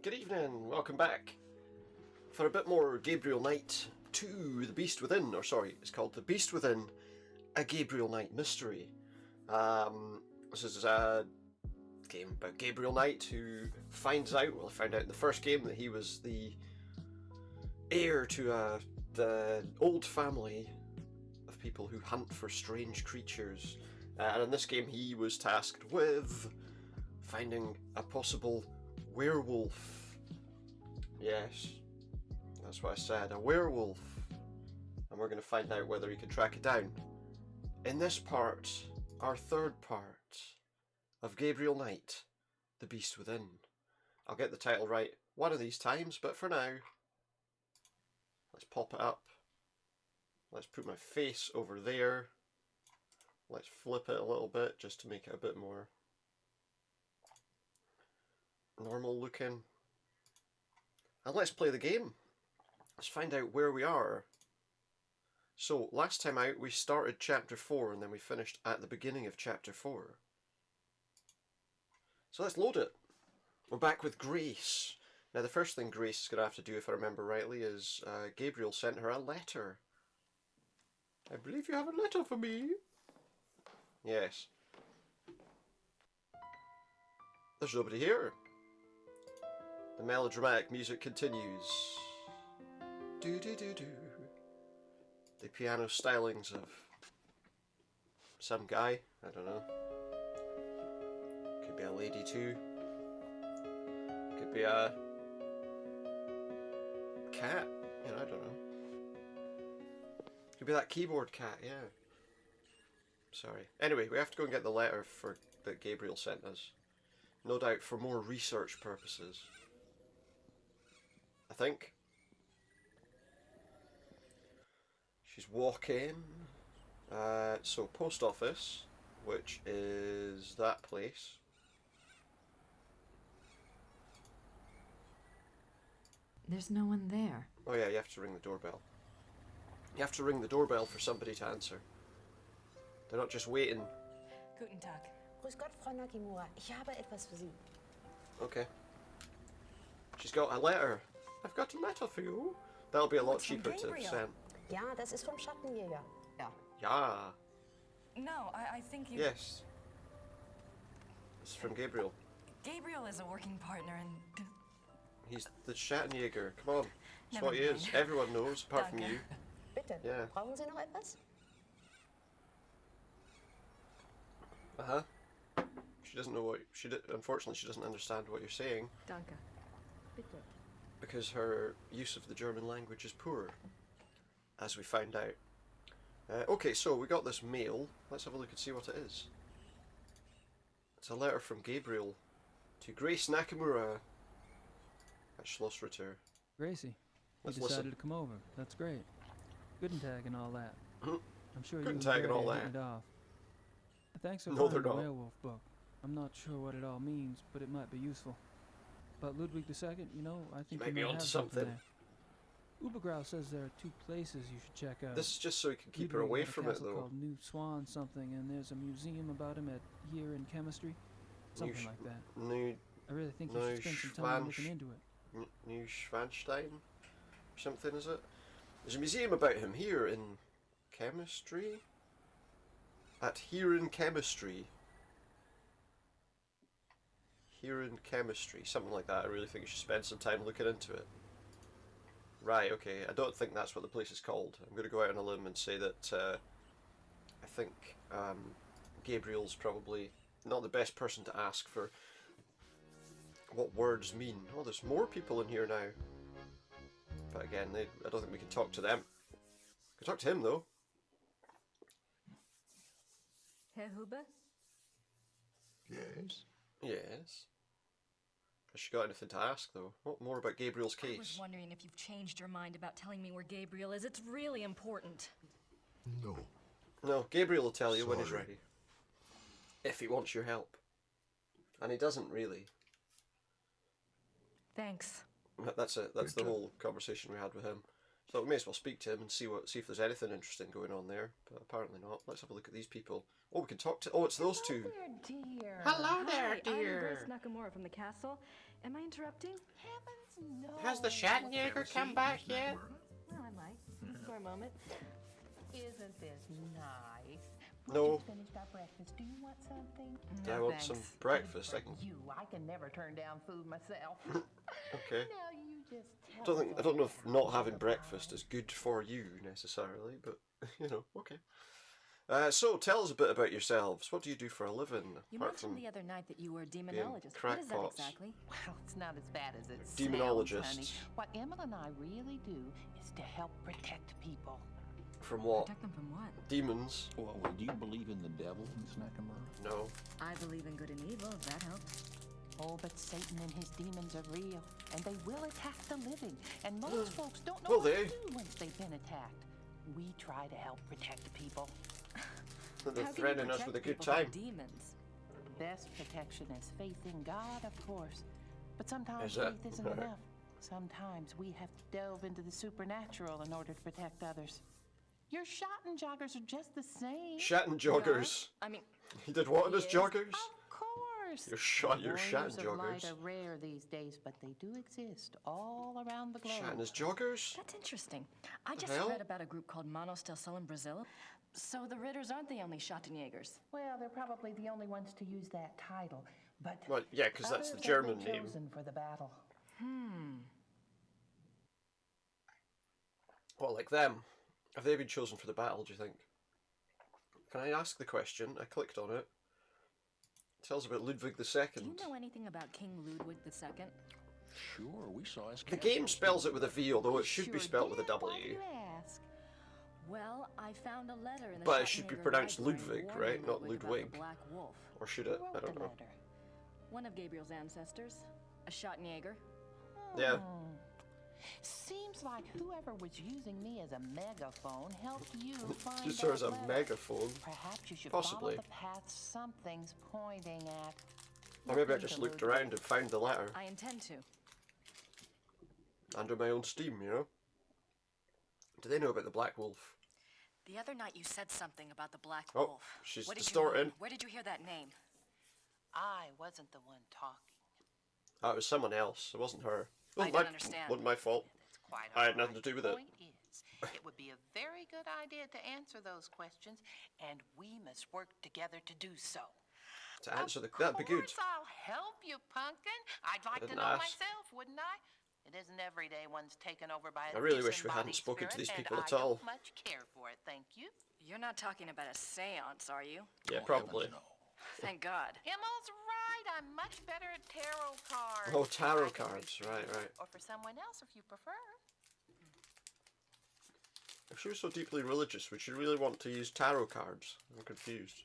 good evening, welcome back for a bit more Gabriel Knight 2, The Beast Within, or sorry, it's called The Beast Within, a Gabriel Knight mystery. This is a game about Gabriel Knight who finds out, well, he found out in the first game that he was the heir to the old family of people who hunt for strange creatures. And in this game he was tasked with finding a possible werewolf. Yes, that's what I said, a werewolf. And we're going to find out whether he can track it down. In this part, our third part of Gabriel Knight, The Beast Within. I'll get the title right one of these times, but for now, let's pop it up. Let's put my face over there. Let's flip it a little bit just to make it a bit more normal looking. And let's play the game. Let's find out where we are. So, last time out we started chapter 4 and then we finished at the beginning of chapter 4. So let's load it. We're back with Grace. Now the first thing Grace is going to have to do, if I remember rightly, is Gabriel sent her a letter. I believe you have a letter for me. Yes. There's nobody here. The melodramatic music continues. Do-do-do-do. The piano stylings of some guy, I don't know. Could be a lady too. Could be a cat, you know, I don't know. Could be that keyboard cat, yeah. Sorry. Anyway, we have to go and get the letter that Gabriel sent us. No doubt for more research purposes. I think. She's walking. So post office, which is that place. There's no one there. Oh yeah, you have to ring the doorbell. You have to ring the doorbell for somebody to answer. They're not just waiting. Guten Tag. Grüß Gott, Frau Nakimura. Ich habe etwas für Sie. Okay. She's got a letter. I've got a letter for you. That'll be a lot cheaper to send. Ja, das ist vom Schattenjäger. Ja. Yeah. No, I think you... Yes. It's from Gabriel. Gabriel is a working partner and... He's the Schattenjäger. Come on. That's Never what he is. mind. Everyone knows, apart from Danke. you. Bitte. Ja. Brauchen Sie noch etwas? Uh-huh. She doesn't know what... Unfortunately, she doesn't understand what you're saying. Danke. Bitte. Because her use of the German language is poor, as we found out. Okay, so we got this mail. Let's have a look and see what it is. It's a letter from Gabriel to Grace Nakamura at Schloss Ritter. Gracie, you Let's decided listen. to come over. That's great. Guten Tag and all that. Mhm. I'm sure Guten you Tag and all were that. getting it off. Thanks for No, finding they're the not. werewolf book. I'm not sure what it all means, but it might be useful. But Ludwig II, you know, I think might you be might onto have something. there. Ubergrau says there are 2 places you should check out. This is just so he can keep her Ludwig away had a from it, castle though. called New Swan something, and there's a museum about him here in chemistry. Something like that. New I really think you should spend some time looking into it. Schwanstein? Something, is it? There's a museum about him here in chemistry? Here in chemistry. Here in chemistry. Something like that. I really think you should spend some time looking into it. Right, okay. I don't think that's what the place is called. I'm going to go out on a limb and say that I think Gabriel's probably not the best person to ask for what words mean. Oh, there's more people in here now. But again, I don't think we can talk to them. We can talk to him, though. Herr Huber? Yes? Yes. Has she got anything to ask, though? What more about Gabriel's I was case? wondering if you've changed your mind about telling me where Gabriel is. It's really important. No. No, Gabriel will tell you when he's Sorry. ready. If he wants your help. And he doesn't really. Thanks. That's the whole conversation we had with him. So we may as well speak to him and see if there's anything interesting going on there. But apparently not. Let's have a look at these people. Oh, we can talk to. Oh, it's those two. Hello there, dear. Hello there, Hi, I'm dear. Grace Nakamura from the castle. Am I interrupting? Heavens, no. Has the Schattenjäger come back yet? Well, I might. For a moment. Isn't this nice? No. We just finished our breakfast. Do you want something? I want some breakfast. I can. I can never turn down food myself. Okay. Now you just tell I don't know if not having breakfast is good for you necessarily, but you know, okay. So tell us a bit about yourselves. What do you do for a living? You apart mentioned from the other night that you were a demonologist. What is that crackpots? exactly? Well, it's not as bad as it Demonologists. sounds, honey. What Emma and I really do is to help protect people. From what? Protect them from what? Demons? Well, do you believe in the devil, Miss Nakamura? No. I believe in good and evil, if that helps. Oh, but Satan and his demons are real, and they will attack the living. And most folks don't know Will what they? to do once they've been attacked. We try to help protect people. They're How can you threatening us protect with a good people from time. demons. Best protection is faith in God, of course. But sometimes Is it? faith isn't enough. Sometimes we have to delve into the supernatural in order to protect others. Your Schattenjoggers are just the same. Shatting joggers. I mean, He did what in his Yes. joggers? Of course. Your shatting Warriors of light joggers. are rare these days, but they do exist all around the globe. Shatting his joggers? that's interesting. I just hell? read about a group called Manos del Sol in Brazil. So the Ritters aren't the only Schattenjägers. Well, they're probably the only ones to use that title, but Well, yeah, because that's the others have German been name. chosen for the battle. What, like them? Have they been chosen for the battle, do you think? Can I ask the question? I clicked on it. It tells about Ludwig II. Do you know anything about King Ludwig II? Sure, we saw his The game spells it with a V, although it should be Sure spelled with a did. Why do W. you ask? Well, I found a letter in the But it should be Schattenjäger pronounced library Ludwig, warning right? Not Ludwig about Ludwig. the Black Wolf. Or should Who it? wrote I don't the know. letter? One of Gabriel's ancestors, a Schattenjäger. Yeah. Seems like whoever was using me as a megaphone helped you find Just her as a that letter. megaphone. Perhaps you should Possibly. follow the path something's pointing at. Or maybe I Look just into looked Ludwig. around and found the letter. I intend to. Under my own steam, you know? Do they know about the Black Wolf? The other night you said something about the Black Oh, Wolf. she's What did you distorting. mean? Where did you hear that name? I wasn't the one talking. Oh, it was someone else. It wasn't her. I don't understand. Wasn't my fault. That's quite I had all nothing to right. do with The it. point is, it would be a very good idea to answer those questions, and we must work together to do so. To answer that'd be good. Of course I'll help you, Pumpkin. I'd like to didn't know ask. myself, wouldn't I? It isn't every day one's taken over by a I really wish we hadn't disembodied spoken to spirit, these and people I at all. don't much care for it, thank you. You're not talking about a seance, are you? Yeah, probably. Thank God. Himmel's right. I'm much better at tarot cards. Oh, tarot I can cards. read for Right, you, right. Or for someone else if you prefer. If she was so deeply religious, would she really want to use tarot cards? I'm confused.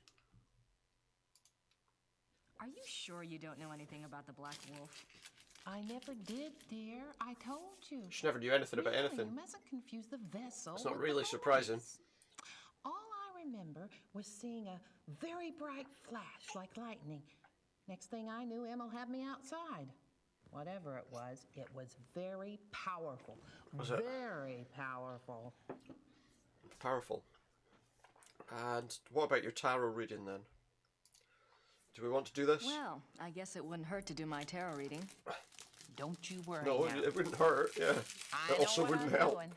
Are you sure you don't know anything about the Black Wolf? I never did, dear. I told you. She never knew anything about Really, anything. You mustn't confuse the vessel. It's not with really the surprising. voice. All I remember was seeing a very bright flash like lightning. Next thing I knew, Em'll have me outside. Whatever it was very powerful. Was it? Very powerful. Powerful. And what about your tarot reading then? Do we want to do this? Well, I guess it wouldn't hurt to do my tarot reading. Don't you worry No, now. it wouldn't hurt. Yeah. I It also know what wouldn't I'm help. doing.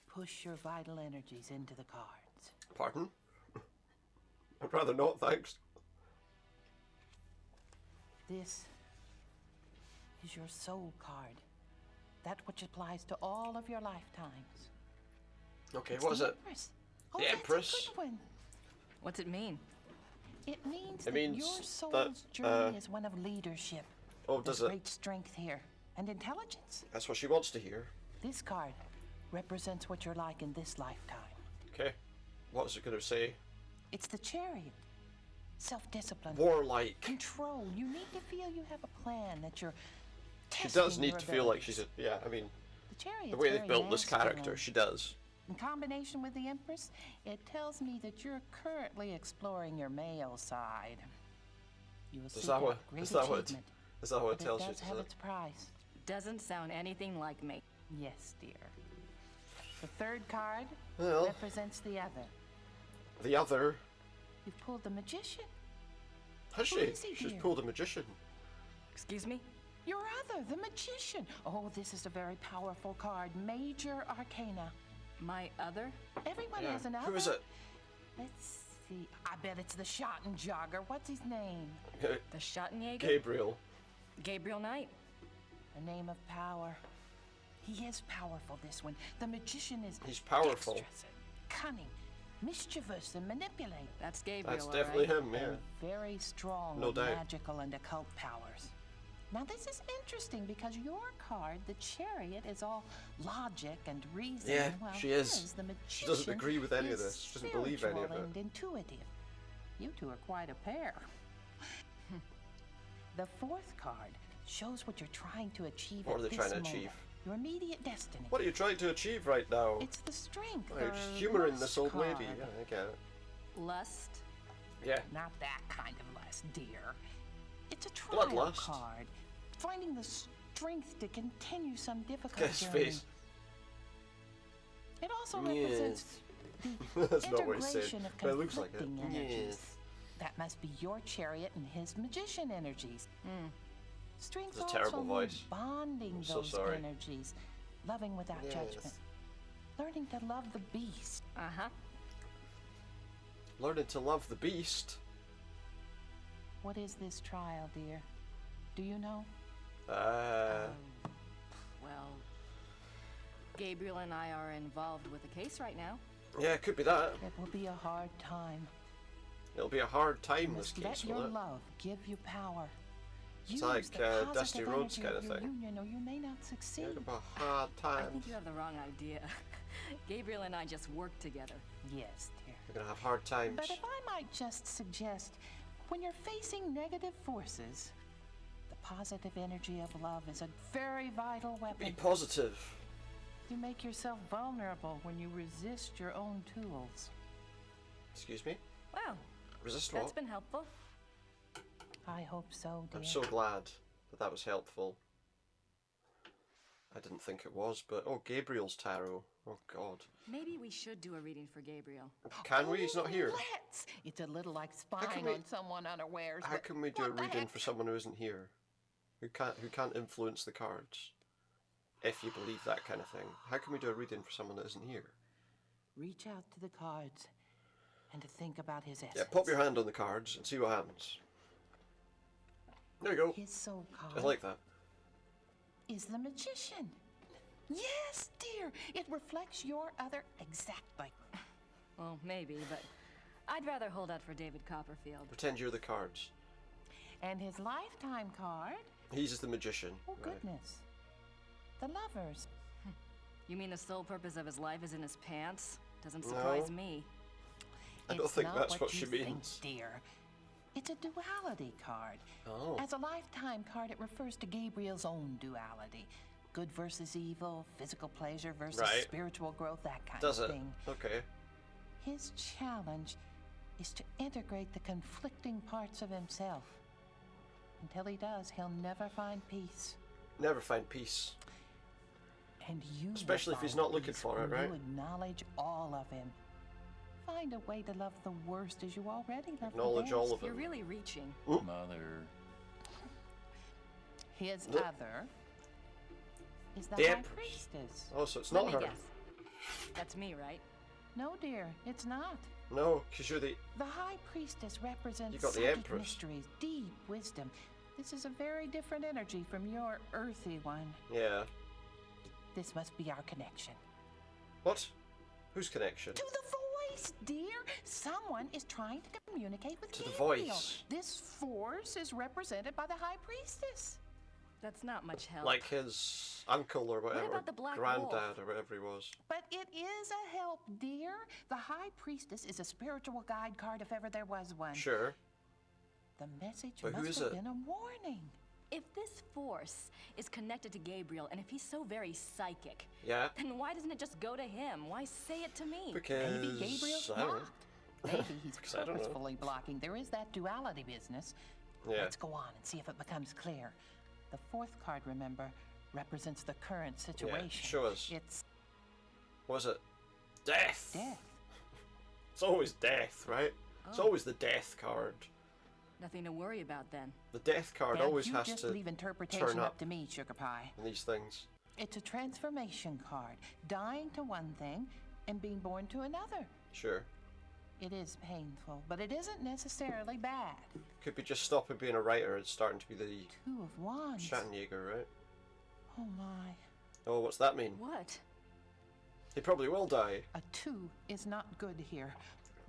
Push your vital energies into the cards. Pardon? I'd rather not, thanks. This is your soul card. That which applies to all of your lifetimes. Okay, It's what is the it? Empress. Oh, The that's Empress? a good one. What's it mean? It means It that means your soul's that, journey is one of leadership. Oh, There's does it? great strength here and intelligence. That's what she wants to hear. This card represents what you're like in this lifetime. Okay. What is it going to say? It's the Chariot. Self-discipline. Warlike. Control. You need to feel you have a plan, that you're She testing does need your to feel like abilities. she's a... Yeah, I mean, The Chariot's the way they've very built this character, masculine. she does. In combination with the Empress, it tells me that you're currently exploring your male side. You will Is seek that out what? great Is that what? achievement, Is that what it but tells it you? does have Does it? its price. Doesn't sound anything like me. Yes, dear. The third card Well, represents the other. the other. You've pulled the magician. Has Who she? is he, She's dear? pulled a magician. Excuse me? Your other, the magician. Oh, this is a very powerful card. Major Arcana. My other? Everyone Yeah. has an other. Who is it? Let's see. I bet it's the shot and jogger. What's his name? The Schottenjäger? Gabriel. Gabriel Knight. A name of power. He is powerful, this one. The magician is He's powerful. dexterous, cunning, mischievous, and manipulate. That's Gabriel, That's all definitely right. him, yeah. And very strong No with doubt. magical and occult powers. Now this is interesting because your card, the Chariot, is all logic and reason. Yeah, while she is. his, the She doesn't magician, agree with any of is this. She doesn't believe any of spiritual it. and intuitive. You two are quite a pair. The fourth card shows what you're trying to achieve What at are they this trying to moment. achieve? Your immediate destiny. What are you trying to achieve right now? It's the strength. Oh, you're or just humouring lust this old card. lady. Yeah, I get it. Lust. Yeah. Not that kind of lust, dear. It's a trial Bloodlust. card. Finding the strength to continue some difficult Get his journey. face. It also represents That's the not what he said, integration of but it looks like it. conflicting energies. Yes. That must be your Chariot and his magician energies. Strength It's a also terrible means voice. bonding I'm so those sorry. energies, loving without Yes. judgment, learning to love the beast. Uh-huh. Learning to love the beast. What is this trial, dear? Do you know? Well, Gabriel and I are involved with a case right now. Yeah, it could be that. It will be a hard time. It'll be a hard You time, this must let case, your will it? love give you power. Use like, the positive Dusty Rhodes energy kind of of your thing. union, or you may not succeed. It'll be a hard I time. think you have the wrong idea. Gabriel and I just work together. Yes, dear. We're gonna have hard times. But if I might just suggest, when you're facing negative forces, the positive energy of love is a very vital Be weapon. positive. You make yourself vulnerable when you resist your own tools. Excuse me? Wow, Resist that's what? been helpful. I hope so, dear. I'm so glad that that was helpful. I didn't think it was, but oh, Gabriel's tarot. Oh God. Maybe we should do a reading for Gabriel. Can we? He's not here. Let's! It's a little like can spying we- on someone unawares. How but can we do a what the reading heck? for someone who isn't here? Who can't influence the cards? If you believe that kind of thing. How can we do a reading for someone that isn't here? Reach out to the cards and to think about his essence. Yeah, pop your hand on the cards and see what happens. There you go. His soul I card like that. is the magician. Yes, dear. It reflects your other exactly. Well, maybe, but I'd rather hold out for David Copperfield. Pretend you're the cards. And his lifetime card. He's the magician. Oh, Right. goodness. The lovers. You mean the sole purpose of his life is in his pants? Doesn't No. surprise me. I don't It's think not that's what you she think, means. dear. It's a duality card. Oh. As a lifetime card, it refers to Gabriel's own duality. Good versus evil, physical pleasure versus Right. spiritual growth, that kind Does of it? thing. Okay. His challenge is to integrate the conflicting parts of himself. Until he does, he'll never find peace. Never find peace. And you will Especially if he's find not looking peace for it, when right? You acknowledge all of him. Find a way to love the worst as you already love Acknowledge the all best. of You're it. really reaching. Mother. His Look. other is the The High Empress. Priestess. Oh, so it's Let not me her. guess. That's me, right? No, dear, it's not. No, because you're the. The High Priestess represents You got the psychic Empress. mysteries, deep wisdom. This is a very different energy from your earthy one. Yeah. This must be our connection. What? Whose connection? To the voice, dear! Someone is trying to communicate with To the Gabriel. voice. This force is represented by the High Priestess. That's not much help. Like his uncle or whatever, about the Black granddad Wolf? or whatever he was. But it is a help, dear. The High Priestess is a spiritual guide card if ever there was one. Sure. The message But who must is have it? been a warning. If this force is connected to Gabriel, and if he's so very psychic, Yeah. then why doesn't it just go to him? Why say it to me? Because Maybe Gabriel's I don't know. blocked. Maybe he's Because I don't know. purposefully blocking. There is that duality business. Yeah. Let's go on and see if it becomes clear. The fourth card, remember, represents the current situation. show us. It's What is it? Death! death. It's always death, right? It's Oh. always the death card. Nothing to worry about then. The death card Now, always you has just to leave interpretation turn up up to me, Sugar Pie. in these things. It's a transformation card. Dying to one thing and being born to another. Sure. It is painful, but it isn't necessarily bad. Could be just stopping being a writer and starting to be the Two of Wands. Schattenjäger, right? Oh my. Oh, what's that mean? What? He probably will die. A 2 is not good here.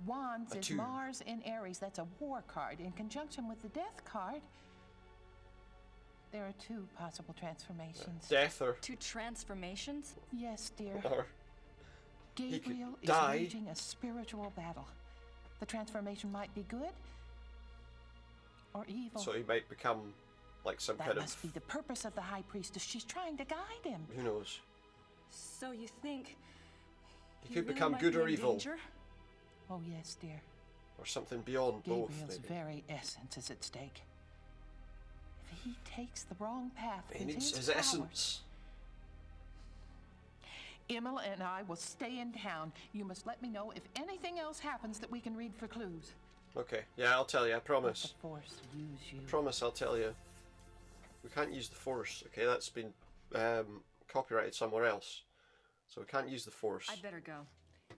Wands A is 2. Mars in Aries. That's a war card. In conjunction with the death card, there are 2 possible transformations. Death or... 2 transformations? Yes, dear. or Gabriel is die. waging a spiritual battle. The transformation might be good or evil. so he might become like some that kind must of... be the purpose of the High Priestess. She's trying to guide him. Who knows? So you think He could really become might good be or in evil. danger? Oh, yes, dear. Or something beyond both, Gabriel's maybe. very essence is at stake. If he takes the wrong path He with needs his power, essence. Imola and I will stay in town. You must let me know if anything else happens that we can read for clues. Okay, yeah, I'll tell you, I Let promise. the Force use you. Promise, I'll tell you. We can't use the Force, okay? That's been copyrighted somewhere else. So we can't use the Force. I'd better go.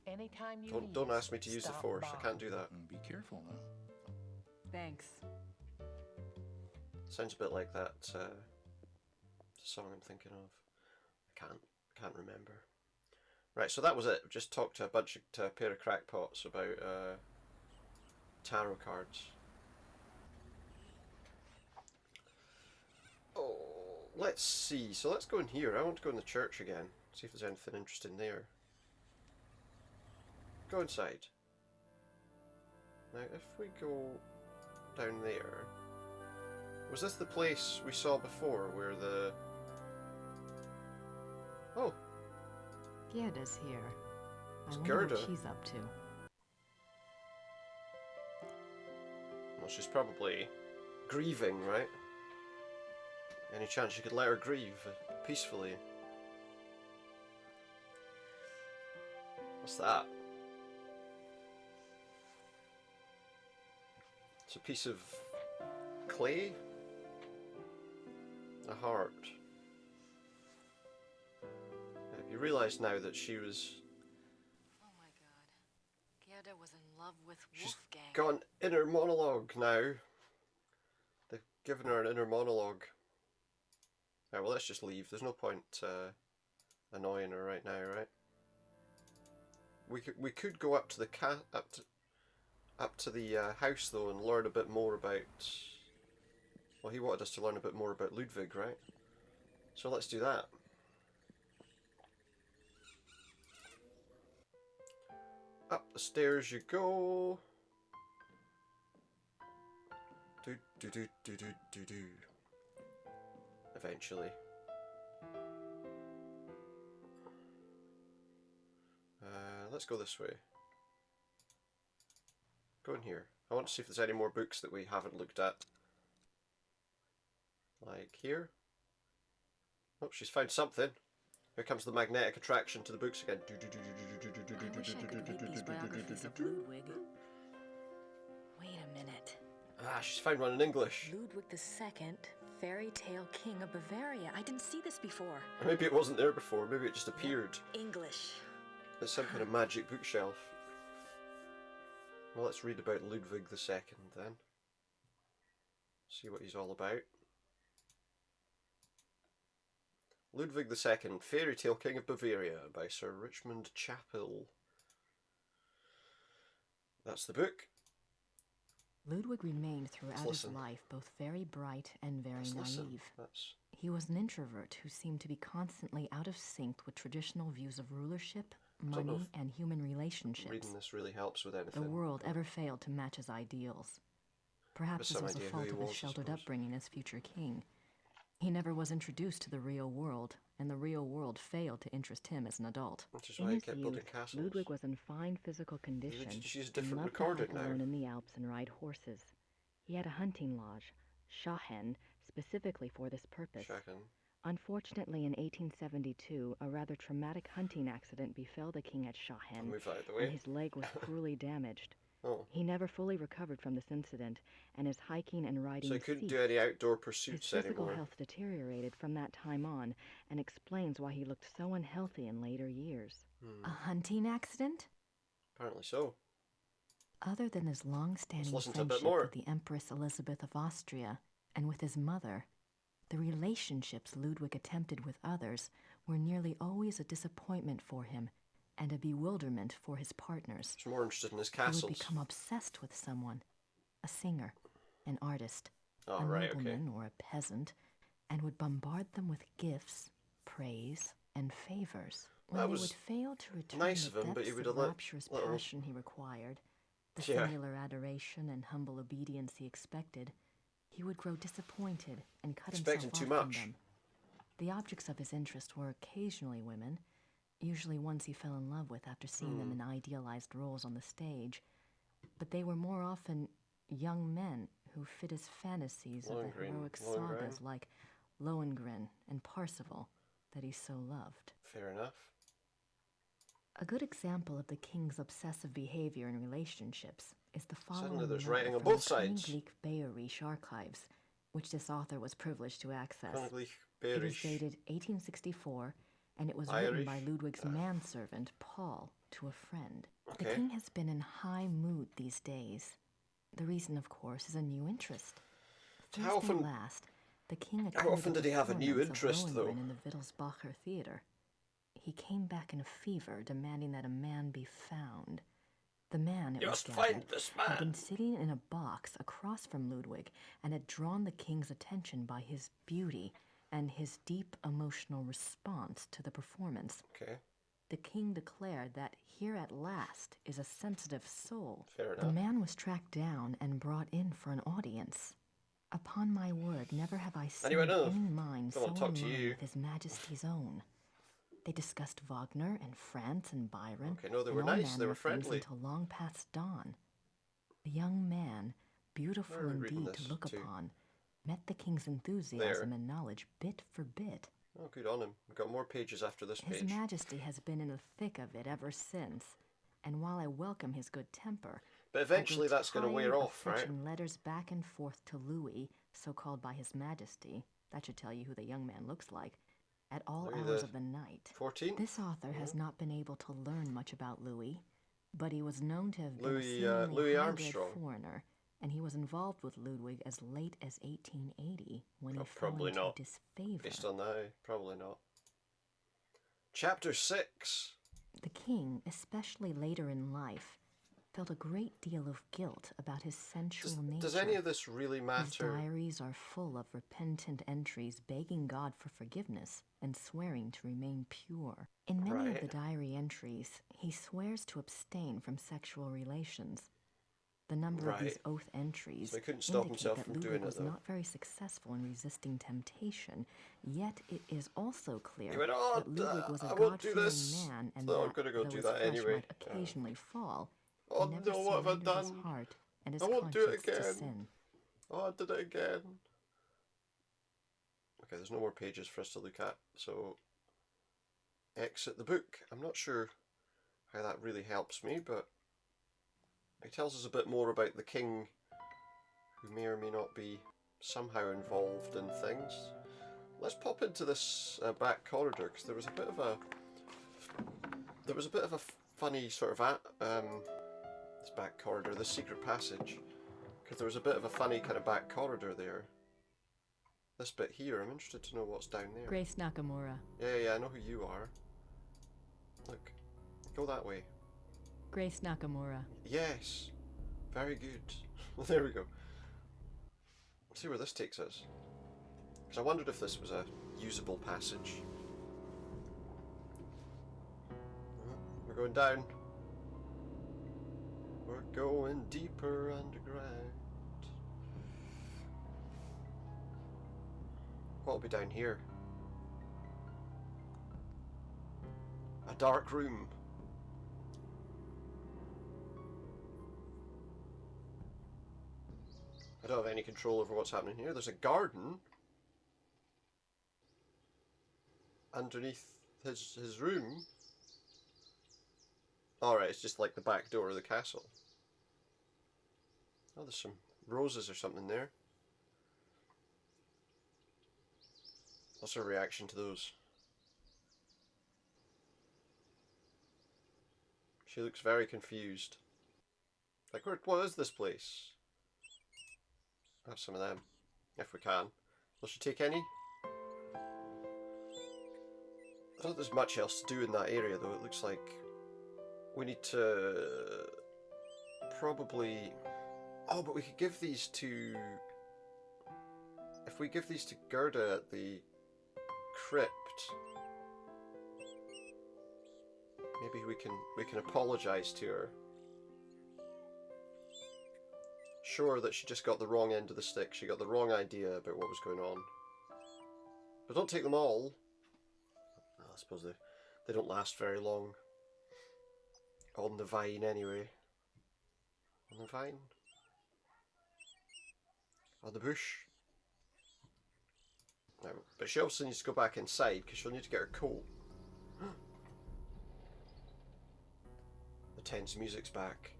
Anytime you Don't need ask me to use the stop Force, by. I can't do that. And be careful now. Thanks. Sounds a bit like that song I'm thinking of. I can't remember. Right, so that was it. Just talked to a pair of crackpots about tarot cards. Oh, let's see. So let's go in here. I want to go in the church again. See if there's anything interesting there. Go inside. Now, if we go down there, was this the place we saw before where the... Oh, Gerda's here. It's I wonder Gerda. what she's up to. well, she's probably grieving, right? Any chance you could let her grieve peacefully? What's that? It's a piece of clay? A heart. You realise now that she was... Oh my god. Gerda was in love with She's Wolfgang. got an inner monologue now. They've given her an inner monologue. Right, well, let's just leave. There's no point annoying her right now, right? We could go up to the up to the house though and learn a bit more about. Well, he wanted us to learn a bit more about Ludwig, right? So let's do that. Up the stairs you go. Do do do do do do do. Eventually. Let's go this way. Go in here. I want to see if there's any more books that we haven't looked at. Like here. Oh, she's found something. Here comes the magnetic attraction to the books again. I wish I could read these biographies of Ludwig. Wait a minute. Ah, she's found one in English. Ludwig II, fairy tale king of Bavaria. I didn't see this before. Maybe it wasn't there before. Maybe it just appeared. English. It's some kind of magic bookshelf. Well, let's read about Ludwig II then. See what he's all about. Ludwig II, Fairy Tale King of Bavaria by Sir Richmond Chapel. That's the book. Ludwig remained throughout his listen. life both very bright and very Let's listen. naive. That's He was an introvert who seemed to be constantly out of sync with traditional views of rulership, don't know money, if and human relationships. reading this really helps with anything. The world ever failed to match his ideals. Perhaps some this was a idea who fault he of was, his I sheltered suppose. upbringing as future king. He never was introduced to the real world, and the real world failed to interest him as an adult. Which is In why he his kept building youth, castles. Ludwig was in fine physical condition Did you use a and different loved to recording hike now? alone in the Alps and ride horses. He had a hunting lodge, Shahen, specifically for this purpose. Shaken. Unfortunately, in 1872, a rather traumatic hunting accident befell the king at Shahen, Move out of the and way. his leg was cruelly damaged. Oh. He never fully recovered from this incident, and his hiking and riding So he couldn't ceased. do any outdoor His pursuits physical anymore. health deteriorated from that time on, and explains why he looked so unhealthy in later years. A hunting accident? Apparently so. Other than his long-standing Let's listen to a bit friendship more. with the Empress Elizabeth of Austria and with his mother, the relationships Ludwig attempted with others were nearly always a disappointment for him and a bewilderment for his partners. He's more interested in his He would castles. become obsessed with someone, a singer, an artist, Oh, a right, okay. nobleman or a peasant, and would bombard them with gifts, praise, and favors. When That they was would fail to return nice the of him, but he depths would of have let rapturous little- passion he required, the Yeah. singular adoration and humble obedience he expected, he would grow disappointed and cut Expecting himself too off from much. them. The objects of his interest were occasionally women, usually ones he fell in love with after seeing them in idealized roles on the stage, but they were more often young men who fit his fantasies of the Lohengrin. heroic Lohengrin. sagas like Lohengrin and Parsifal that he so loved. Fair enough. A good example of the king's obsessive behavior in relationships is the following Suddenly there's note writing on from both the sides. Koninklijk Beyerische archives, which this author was privileged to access. Koninklijk It is Bearish. dated 1864, and it was written by Irish. Ludwig's manservant, Paul, to a friend. The Okay. king has been in high mood these days. The reason, of course, is a new interest. How Thursday often- last, the king How often attended did the he have a new performance of interest, though? Lohengrin in the Wittelsbacher Theater. He came back in a fever, demanding that a man be found. The man, it You was must find gathered, this had been man. sitting in a box across from Ludwig and had drawn the king's attention by his beauty and his deep emotional response to the performance. Okay. The king declared that here at last is a sensitive soul. Fair The enough. man was tracked down and brought in for an audience. Upon my word, never have I seen Anyway, no. any mind Don't so want in to talk to line you. with His Majesty's own. They discussed Wagner and France and Byron. Okay, no, they and were all nice, they manner were of things friendly. until long past dawn. The young man, beautiful Where are we reading indeed to this look to? upon, met the king's enthusiasm and knowledge bit for bit. Oh, good on him. We've got more pages after this His page. Majesty has been in the thick of it ever since, and while I welcome his good temper, But eventually I grow that's going to tired wear of off, right? fetching letters back and forth to Louis, so called by His Majesty. That should tell you who the young man looks like. At all Louis hours the of the night. 14th? This author has not been able to learn much about Louis, but he was known to have been Louis, a seemingly Louis high-bred Armstrong. foreigner, and he was involved with Ludwig as late as 1880 when he fell Probably into not. disfavor. Based on that, probably not. Chapter 6. The king, especially later in life, felt a great deal of guilt about his sensual nature. Does any of this really His matter? diaries are full of repentant entries begging God for forgiveness and swearing to remain pure. In many of Right. the diary entries, he swears to abstain from sexual relations. The number of these Right. oath entries So he couldn't stop indicate himself that from Ludwig doing it, was though. not very successful in resisting temptation, yet it is also clear He went, "Oh, that Ludwig was a I won't do God-fearing this. man, and So I'm that, gonna go though do his that flesh anyway." might occasionally fall, Oh he never no, what have I surrendered his done? heart and his I won't do it conscience to again. sin. Oh, I did it again. Okay, there's no more pages for us to look at, so exit the book. I'm not sure how that really helps me, but it tells us a bit more about the king, who may or may not be somehow involved in things. Let's pop into this back corridor, because there was a bit of a funny sort of this back corridor, this secret passage, because there was a bit of a funny kind of back corridor there. This bit here, I'm interested to know what's down there. Grace Nakamura. Yeah, I know who you are. Look, go that way. Grace Nakamura. Yes, very good. There we go. Let's see where this takes us. Because I wondered if this was a usable passage. We're going down. We're going deeper underground. What'll be down here? A dark room. I don't have any control over what's happening here. There's a garden underneath his room. Alright, it's just like the back door of the castle. Oh, there's some roses or something there. What's her reaction to those? She looks very confused. Like, what is this place? Have some of them, if we can. Will she take any? I don't think there's much else to do in that area, though. It looks like we need to probably... Oh, but we could give these to... If we give these to Gerda at the crypt, maybe we can apologise to her. Show her that she just got the wrong end of the stick. She got the wrong idea about what was going on. But don't take them all. I suppose they don't last very long. On the vine, anyway. On the vine? On the bush? No, but she also needs to go back inside because she'll need to get her coat. The tense music's back.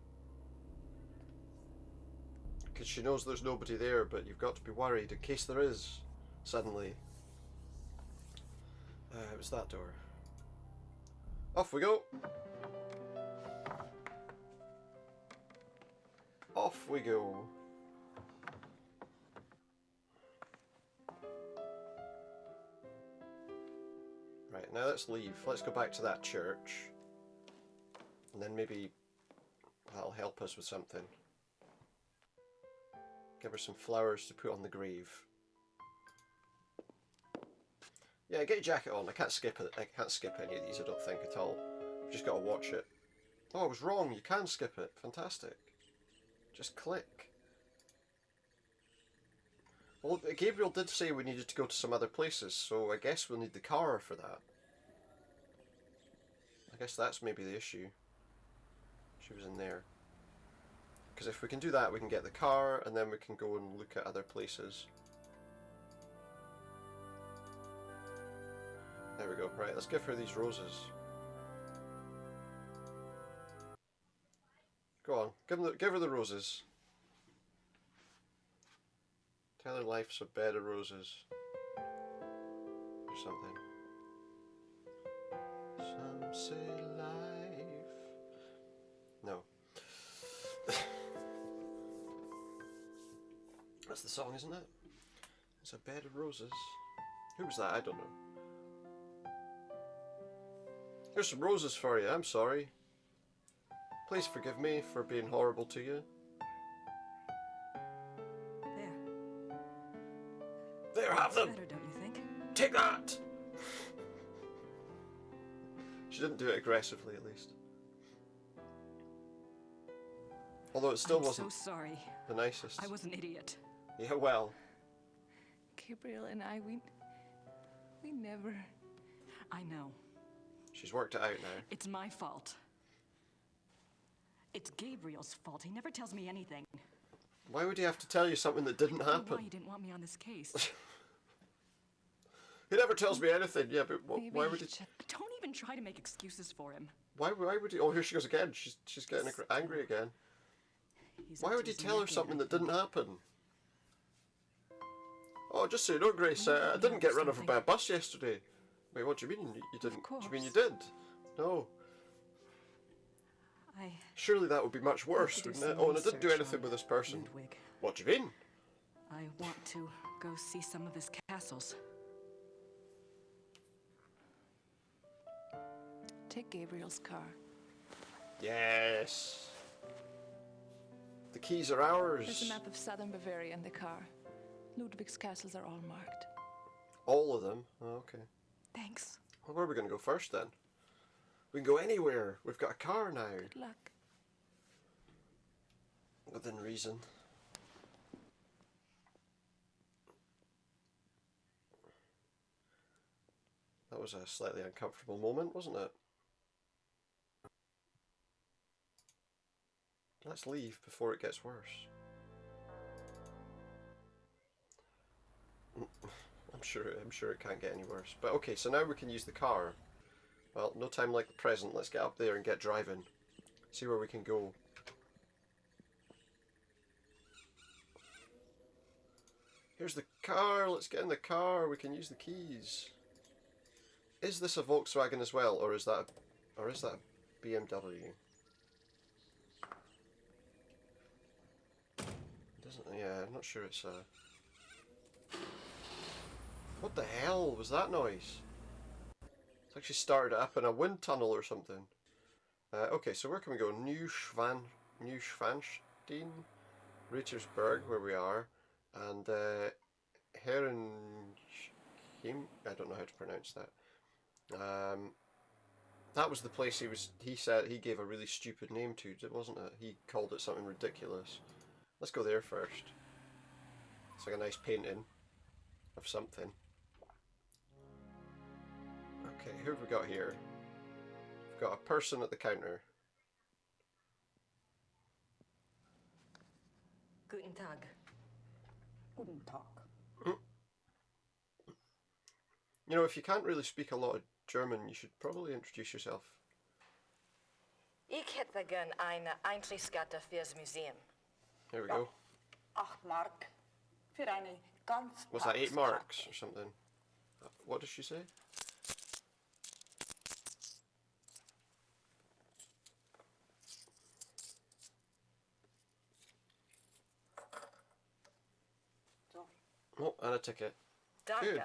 Because she knows there's nobody there, but you've got to be worried in case there is, suddenly. It was that door. Off we go! Off we go! Right, now let's leave. Let's go back to that church. And then maybe that'll help us with something. Give her some flowers to put on the grave. Yeah, get your jacket on. I can't skip it. I can't skip any of these, I don't think, at all. I've just got to watch it. Oh, I was wrong. You can skip it. Fantastic. Just click. Well, Gabriel did say we needed to go to some other places, so I guess we'll need the car for that. I guess that's maybe the issue. She was in there. Because if we can do that, we can get the car, and then we can go and look at other places. There we go. Right, let's give her these roses. Go on, give her the roses. Tell her life's a bed of roses. Or something. Some say life. No. That's the song, isn't it? It's a bed of roses. Who was that? I don't know. Here's some roses for you. I'm sorry. Please forgive me for being horrible to you. There, have them! Better, don't you think? Take that! She didn't do it aggressively, at least. Although it still wasn't so sorry. the nicest. I was an idiot. Yeah, well. Gabriel and I, we never... I know. She's worked it out now. It's my fault. It's Gabriel's fault. He never tells me anything. Why would he have to tell you something that didn't I don't know happen? why he didn't want me on this case. He never tells me anything. Yeah, but Maybe why would he? Don't even try to make excuses for him. Why would he? Oh, here she goes again. She's getting angry again. He's Why up would to he his tell her neck in something that everything. didn't happen? Oh, just so you know, Grace, I didn't get run over by a bus yesterday. Wait, what do you mean you didn't? Do you mean you did? No. Surely that would be much worse, wouldn't it? Oh, and I didn't do anything with this person. Ludwig. What do you mean? I want to go see some of his castles. Take Gabriel's car. Yes. The keys are ours. There's a map of southern Bavaria in the car. Ludwig's castles are all marked. All of them? Oh, okay. Thanks. Well, where are we going to go first then? We can go anywhere. We've got a car now. Good luck. Within reason. That was a slightly uncomfortable moment, wasn't it? Let's leave before it gets worse. I'm sure it can't get any worse. But okay, so now we can use the car. Well, no time like the present. Let's get up there and get driving. See where we can go. Here's the car. Let's get in the car. We can use the keys. Is this a Volkswagen as well, or is that a BMW? Doesn't. Yeah, I'm not sure it's a. What the hell was that noise? It's like she started up in a wind tunnel or something. Okay, so where can we go? Neuschwanstein, Rittersberg, where we are, and Herrenheim. I don't know how to pronounce that. That was the place he said he gave a really stupid name to, wasn't it? He called it something ridiculous. Let's go there first. It's like a nice painting of something. Okay, who have we got here? We've got a person at the counter. Guten Tag. Guten Tag. You know, if you can't really speak a lot of German, you should probably introduce yourself. Ich hätte gern eine Eintrittskarte fürs Museum. There we go. 8 Mark für eine ganz Was that 8 marks or something? What did she say? Oh, and a ticket. Danke. Good.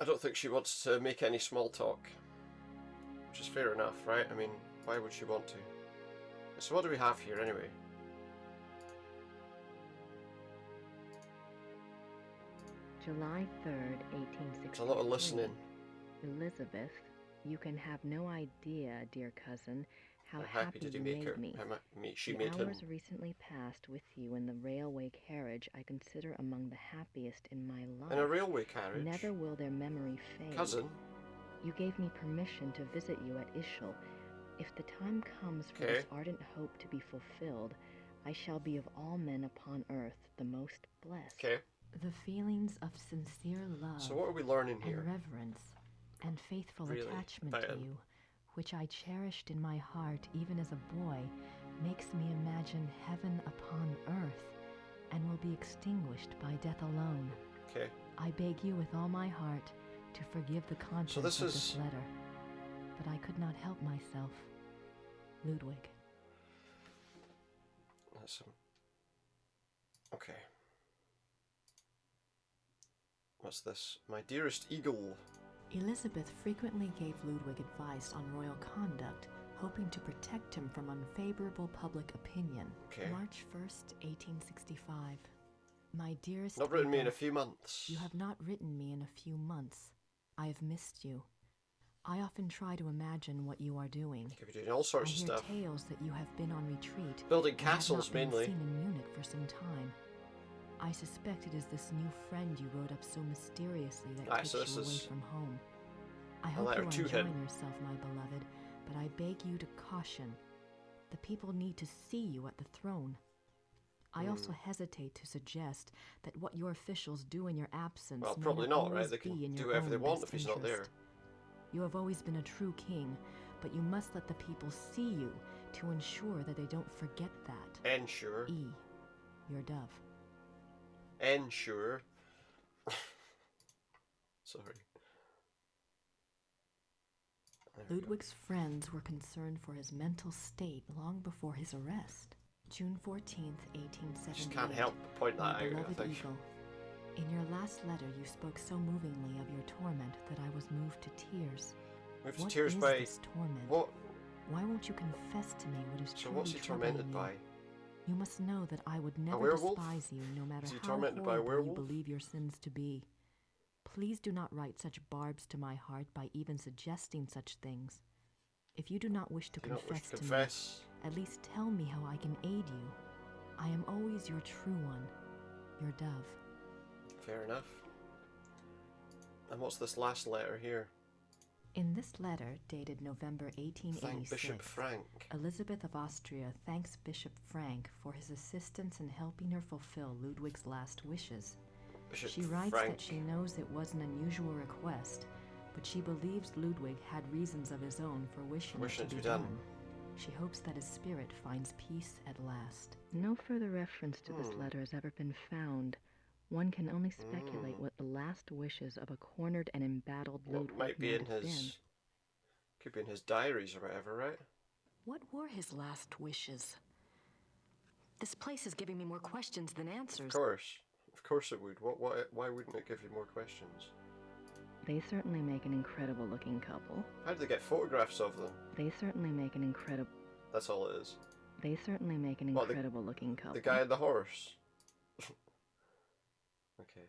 I don't think she wants to make any small talk. Which is fair enough, right? I mean, why would she want to? So what do we have here anyway? July 3rd, 1863. It's a lot of listening. Elizabeth, you can have no idea, dear cousin, how happy did he you make her? made me. She the made him. hours recently passed with you in the railway carriage I consider among the happiest in my life. In a railway carriage? Never will their memory fade. Cousin? You gave me permission to visit you at Ischl. If the time comes for this ardent hope to be fulfilled, I shall be of all men upon earth the most blessed. Okay. The feelings of sincere love So what are we learning here? and reverence and faithful Really, attachment about to him? you, which I cherished in my heart even as a boy, makes me imagine heaven upon earth and will be extinguished by death alone. Okay. I beg you with all my heart to forgive the contents of this letter, but I could not help myself. Ludwig. That's okay. What's this? My dearest eagle. Elizabeth frequently gave Ludwig advice on royal conduct, hoping to protect him from unfavorable public opinion. Okay. March 1st, 1865. My dearest Not written me in a Edith, few months. You have not written me in a few months. I have missed you. I often try to imagine what you are doing. Could be doing all sorts of I hear stuff. tales that you have been on retreat. Building and have castles, not been mainly. Seen in Munich for some time. I suspect it is this new friend you wrote up so mysteriously that takes so you this away is from home. I a hope letter you are to enjoying him. yourself, my beloved, but I beg you to caution. The people need to see you at the throne. I also hesitate to suggest that what your officials do in your absence Well, may probably not not, right? always They can be in do your whatever they own want best if he's not there. interest. You have always been a true king, but you must let the people see you to ensure that they don't forget that. Ensure. E, your dove. Ensure. Sorry. There we go. Ludwig's friends were concerned for his mental state long before his arrest. June 14th, 1878. Just can't help but point that My out, I beloved think. Eagle, in your last letter you spoke so movingly of your torment that I was moved to tears. Moved to What tears is by this torment? what? Why won't you confess to me what is So truly what's he troubling tormented you? by? You must know that I would never werewolf? despise you, no matter Is he how tormented by a horrible you werewolf? believe your sins to be. Please do not write such barbs to my heart by even suggesting such things. If you do not wish to Do not wish confess to to me, confess. at least tell me how I can aid you. I am always your true one, your dove. Fair enough. And what's this last letter here? In this letter, dated November Thank 1886, Bishop Frank. Elizabeth of Austria thanks Bishop Frank for his assistance in helping her fulfill Ludwig's last wishes. Bishop She writes Frank. that she knows it was an unusual request, but she believes Ludwig had reasons of his own for wishing it to be done. She hopes that his spirit finds peace at last. No further reference to this letter has ever been found. One can only speculate what the last wishes of a cornered and embattled Ludwig might be in have been. his... Could be in his diaries or whatever, right? What were his last wishes? This place is giving me more questions than answers. Of course it would. Why wouldn't it give you more questions? They certainly make an incredible looking couple. How did they get photographs of them? They certainly make an incredible... That's all it is. They certainly make an What, incredible looking couple. The guy on the horse. Okay.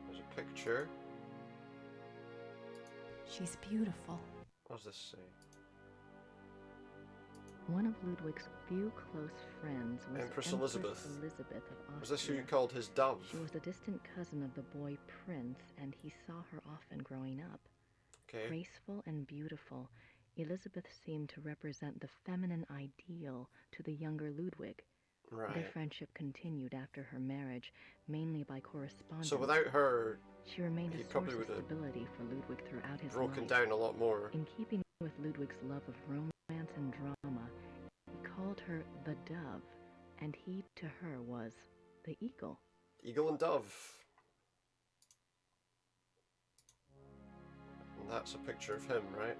There's a picture. She's beautiful. What does this say? One of Ludwig's few close friends was Empress Elizabeth. Elizabeth of Austria. Was this who you called his dove? She was a distant cousin of the boy Prince, and he saw her often growing up. Okay. Graceful and beautiful, Elizabeth seemed to represent the feminine ideal to the younger Ludwig. Right. Their friendship continued after her marriage, mainly by correspondence. So without her, she remained he a source probably of would have stability for Ludwig throughout his broken life. down a lot more. In keeping with Ludwig's love of romance and drama, he called her the dove, and he to her was the eagle. Eagle and dove. And that's a picture of him, right?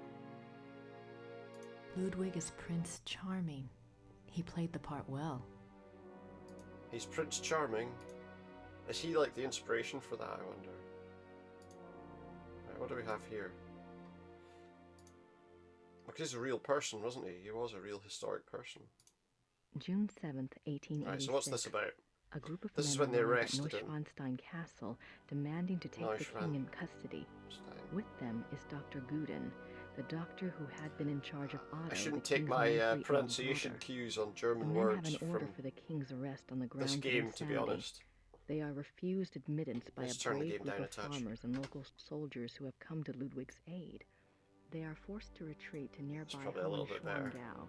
Ludwig is Prince Charming. He played the part well. He's Prince Charming. Is he like the inspiration for that, I wonder? Right, what do we have here? Because he's a real person, wasn't he? He was a real historic person. June 7th, 1886. Right, so what's this about? A group of This is men when they arrived at arrested him. Neuschwanstein Castle, demanding to take the king in custody. With them is Dr. Guden, the doctor who had been in charge of Otto. I shouldn't the take king's my mentally ill pronunciation brother. cues on The German men words have an order from for the king's arrest on the grounds this game, of to be insanity. honest. They are refused admittance by Let's a turn the brave game group down a of touch. farmers and local soldiers who have come to Ludwig's aid. They are forced to retreat to nearby probably a little bit better. Hohenschwangau.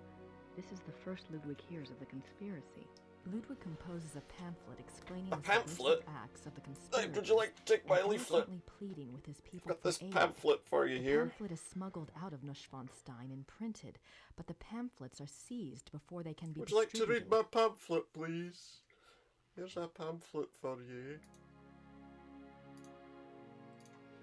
This is the first Ludwig hears of the conspiracy. Ludwig composes a pamphlet explaining A the pamphlet? subversive acts of the Hey, conspirators. would you like to take my and leaflet? constantly pleading with his people I've got this for aid. pamphlet for you The here. pamphlet is smuggled out of Neuschwanstein and printed, but the pamphlets are seized before they can be Would you like to distributed. read my pamphlet, please? Here's a pamphlet for you.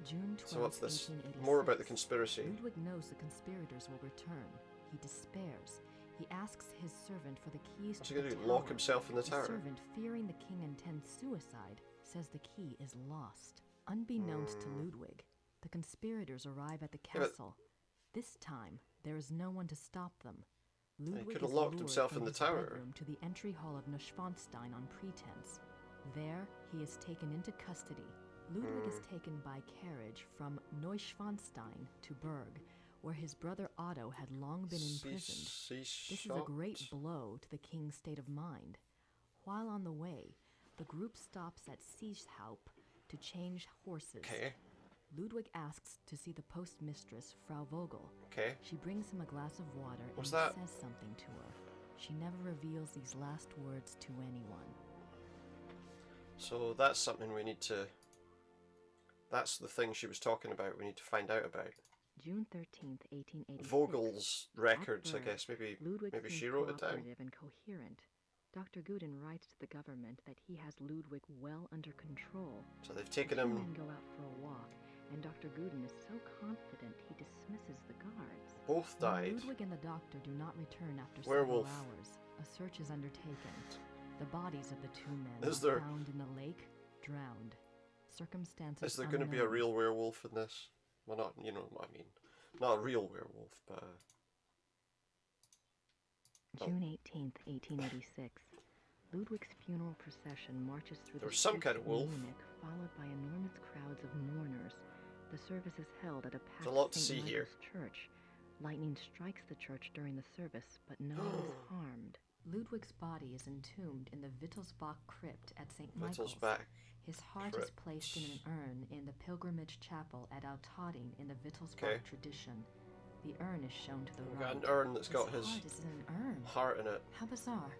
June 12, So what's this? 1886. More about the conspiracy. Ludwig knows the conspirators will return. He despairs. He asks his servant for the keys What's to he the gonna do? tower. Lock himself in the tower? servant, fearing the king intends suicide, says the key is lost. Unbeknownst to Ludwig, the conspirators arrive at the but- castle. This time, there is no one to stop them. Ludwig could have is locked lured himself from in the his tower. bedroom to the entry hall of Neuschwanstein on pretense. There, he is taken into custody. Ludwig is taken by carriage from Neuschwanstein to Berg, where his brother Otto had long been imprisoned. This is a great blow to the king's state of mind. While on the way, the group stops at Sieshaupt to change horses. Okay, Ludwig asks to see the postmistress, Frau Vogel. okay. She brings him a glass of water What's and that? says something to her. She never reveals these last words to anyone. So that's something we need to... That's the thing she was talking about, we need to find out about. June 13th, 1886. Vogel's records, I Berg, guess. Maybe Ludwig she seems wrote it down. cooperative and coherent. Dr. Guden writes to the government that he has Ludwig well under control. So they've The taken two him... men go out for a walk, and Dr. Guden is so confident he dismisses the guards. Both When died. Ludwig and the doctor do not return after Werewolf. several hours, a search is undertaken. The bodies of the two men Is are there- found in the lake, drowned. Circumstances Is there going to be a unknown. real werewolf in this? Well, not, you know what I mean. Not a real werewolf, but... June 18th, 1886. Ludwig's funeral procession marches through There the was some streets kind of wolf. Munich, followed by enormous crowds of mourners. The service is held at a There's a lot packed to see St. here. Michael's church. Lightning strikes the church during the service, but no one is harmed. Ludwig's body is entombed in the Wittelsbach crypt at St. Michael's. Wittelsbach His heart is placed in an urn in the pilgrimage chapel at Altading in the Wittelsbach tradition. The urn is shown to the We've right. got an urn that's got his heart is in an urn. heart in it. How bizarre.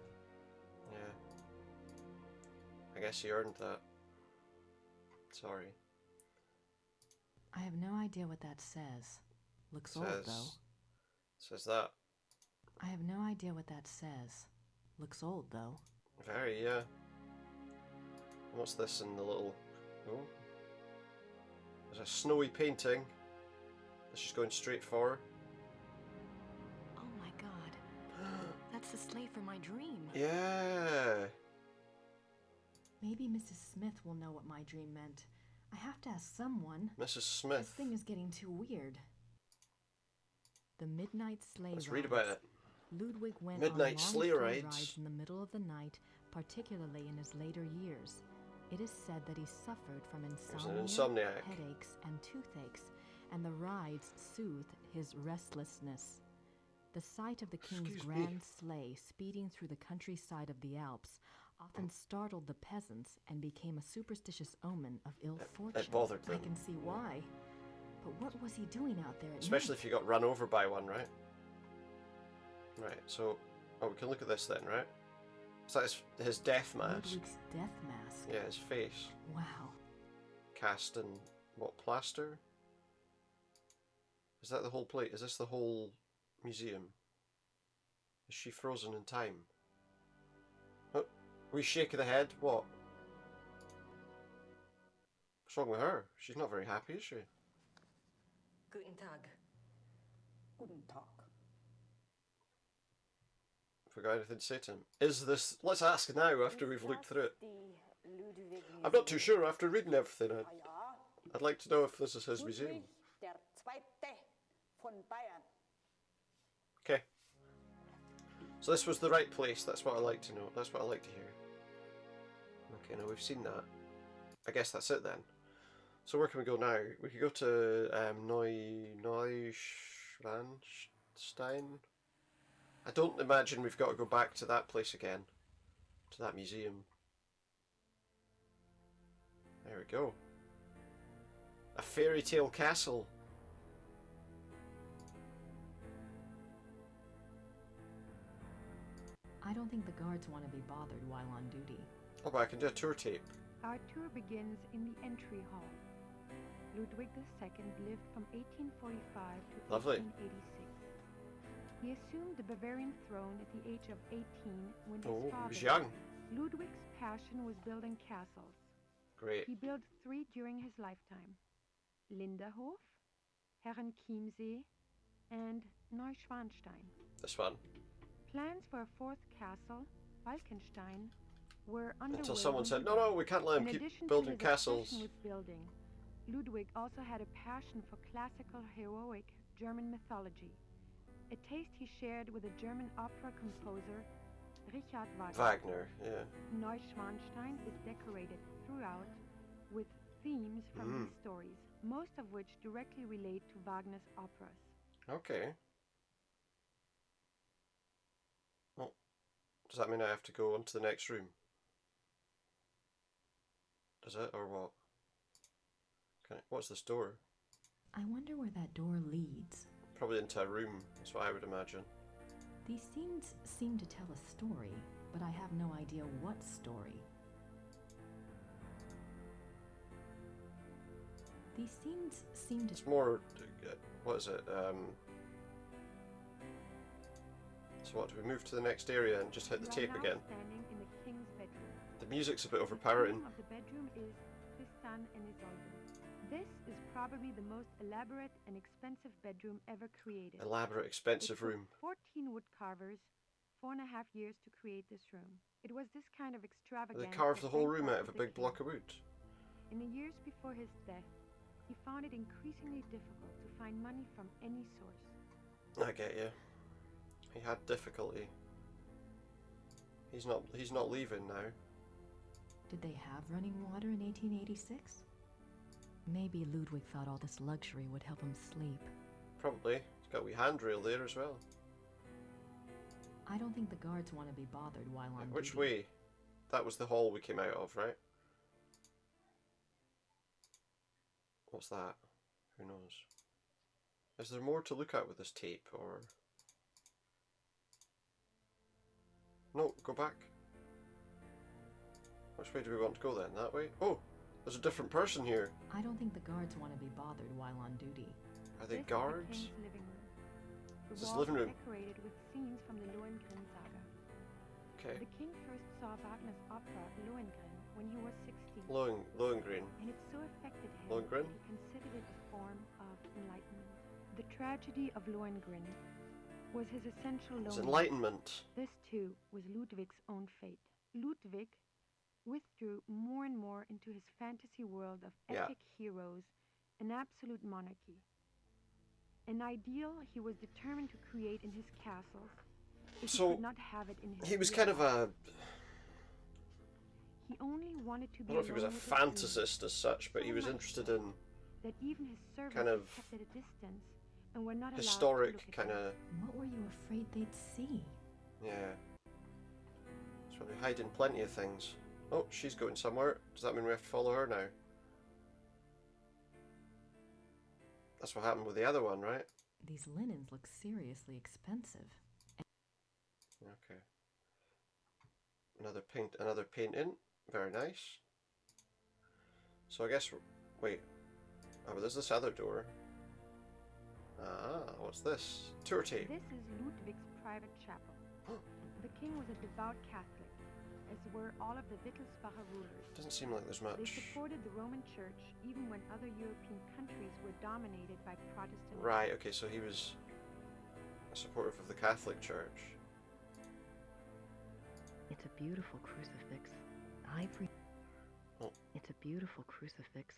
Yeah. I guess he earned that. Sorry. I have no idea what that says. Looks old, though. Says that. I have no idea what that says. Looks old, though. Very, yeah. What's this in the little... Oh. There's a snowy painting that she's going straight for. Oh my god. That's the slate from my dream. Yeah. Maybe Mrs. Smith will know what my dream meant. I have to ask someone. Mrs. Smith. This thing is getting too weird. The midnight sleigh rides. Let's read about it. Ludwig went Midnight on long sleigh sleigh rides. rides in the middle of the night, particularly in his later years. It is said that he suffered from insomnia, insomniac. headaches, and toothaches, and the rides soothed his restlessness. The sight of the king's grand sleigh speeding through the countryside of the Alps often startled the peasants and became a superstitious omen of ill fortune. It bothered them. I can see why. But what was he doing out there at Especially night? if you got run over by one, right? Right, so... Oh, we can look at this then, right? It's like his death mask. Ludwig's death mask. Yeah, his face. Wow. Cast in, what, plaster? Is that the whole plate? Is this the whole museum? Is she frozen in time? Oh, we shaking the head? What? What's wrong with her? She's not very happy, is she? Guten Tag. Guten Tag. Forgot anything to say to him. Is this... Let's ask now after we've looked through it. I'm not too sure after reading everything. I'd like to know if this is his museum. Ludwig der Zweite von Bayern. Okay. So this was the right place. That's what I like to know. That's what I like to hear. Okay, now we've seen that. I guess that's it then. So where can we go now? We could go to Neuschwanstein. I don't imagine we've got to go back to that place again. To that museum. There we go. A fairy tale castle. I don't think the guards want to be bothered while on duty. Oh, but I can do a tour tape. Our tour begins in the entry hall. Ludwig II lived from 1845 to Lovely. 1886. He assumed the Bavarian throne at the age of 18 when his Oh, father he was young. died. Ludwig's passion was building castles. Great. He built 3 during his lifetime: Linderhof, Herrenchiemsee, and Neuschwanstein. This one. Plans for a 4th castle, Falkenstein, were underway. Until someone when said, he no, died. no, we can't let him In keep addition building to his castles. obsession with building, Ludwig also had a passion for classical heroic German mythology, a taste he shared with the German opera composer Richard Wagner. Wagner, yeah. Neuschwanstein is decorated throughout with themes from these stories, most of which directly relate to Wagner's operas. Okay. Well, does that mean I have to go on to the next room? Does it, or what? What's this door? I wonder where that door leads. Probably into a room, that's what I would imagine. These scenes seem to tell a story, but I have no idea what story. These scenes seem to... It's more, what is it? So what, do we move to the next area and just hit the tape again? Standing in the king's bedroom. The music's a bit The overpowering. theme of the bedroom is Tristan and Isolde. This is probably the most elaborate and expensive bedroom ever created. Elaborate, expensive It took room. 14 wood carvers, 4.5 years to create this room. It was this kind of extravagance. They carved the that whole room out of a bankrupted the big king. block of wood. In the years before his death, he found it increasingly difficult to find money from any source. I get you. He had difficulty. He's not leaving now. Did they have running water in 1886? Maybe Ludwig thought all this luxury would help him sleep. Probably. He's got a wee handrail there as well. I don't think the guards want to be bothered while on Which duty. way? That was the hall we came out of, right? What's that? Who knows? Is there more to look at with this tape, or... No, go back. Which way do we want to go then? That way? Oh! There's a different person here. I don't think the guards want to be bothered while on duty. Are they This guards? is the king's living room. The Is this walls living room? are decorated with scenes from the Lohengrin saga. Okay. The king first saw Wagner's opera Lohengrin when he was 16. Lohengrin. And it so affected him Lohengrin? that he considered it a form of enlightenment. The tragedy of Lohengrin was his essential It's loneliness. enlightenment. This too was Ludwig's own fate. Ludwig withdrew more and more into his fantasy world of epic heroes and absolute monarchy. An ideal he was determined to create in his castles if he could not have it in his he was real kind of life. a... He only wanted to I be don't know if he was a alone with his dreams, fantasist as such, but he so was much interested so in that even his servants kind were of kept at a distance and were not allowed to historic look at kind him. of... What were you afraid they'd see? Yeah. He's probably hiding plenty of things. Oh, she's going somewhere. Does that mean we have to follow her now? That's what happened with the other one, right? These linens look seriously expensive. Okay. Another painting. Very nice. So I guess... Wait. Oh, but there's this other door. Ah, what's this? Tour tape. This is Ludwig's private chapel. The king was a devout Catholic, as were all of the Wittelsbacher rulers. Doesn't seem like there's much. They supported the Roman Church even when other European countries were dominated by Protestantism. Right, okay, so he was a supporter of the Catholic Church. It's a beautiful crucifix. Ivory. Oh. It's a beautiful crucifix.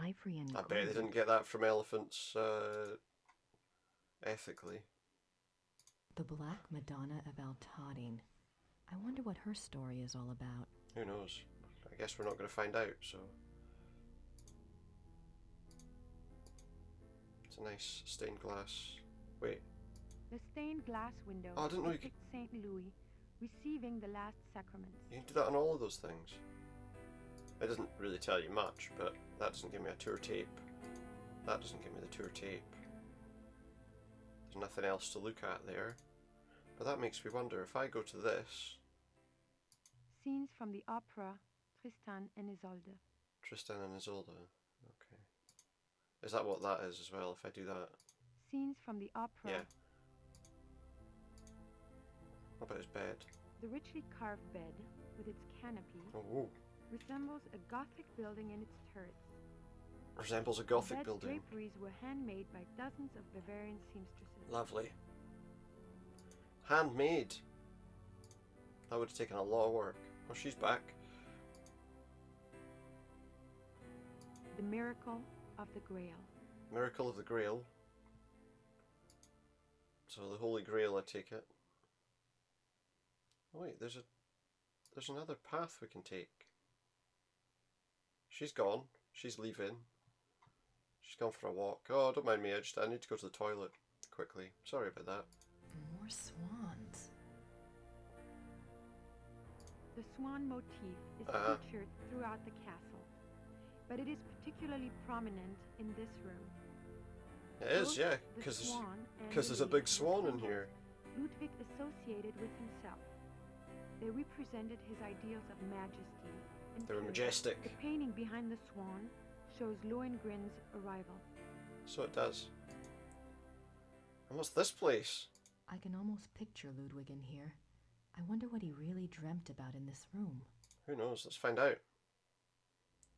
Ivory and I gold. bet they didn't get that from elephants ethically. The Black Madonna of Altadine. I wonder what her story is all about. Who knows? I guess we're not going to find out, so... It's a nice stained glass. Wait. The stained glass window Oh, I didn't know you could... depicts Saint Louis receiving the last sacraments. You can do that on all of those things. It doesn't really tell you much, but that doesn't give me a tour tape. That doesn't give me the tour tape. There's nothing else to look at there. But that makes me wonder, if I go to this... Scenes from the opera Tristan and Isolde. Tristan and Isolde. Okay. Is that what that is as well, if I do that? Scenes from the opera. Yeah. What about his bed? The richly carved bed, with its canopy, Oh, resembles a Gothic building in its turrets. resembles a The Gothic bed's building. draperies were handmade by dozens of Bavarian seamstresses. Lovely. Handmade. That would have taken a lot of work. Oh, she's back. The Miracle of the Grail. Miracle of the Grail. So the Holy Grail, I take it. Oh wait, there's another path we can take. She's gone. She's leaving. She's gone for a walk. Oh, don't mind me. I need to go to the toilet quickly. Sorry about that. More swans. The swan motif is featured throughout the castle, but it is particularly prominent in this room. It is, yeah, because there's a big swan in here. Ludwig associated with himself. They represented his ideals of majesty and They were purity. majestic. The painting behind the swan shows Lohengrin's arrival. So it does. And what's this place? I can almost picture Ludwig in here. I wonder what he really dreamt about in this room. Who knows? Let's find out.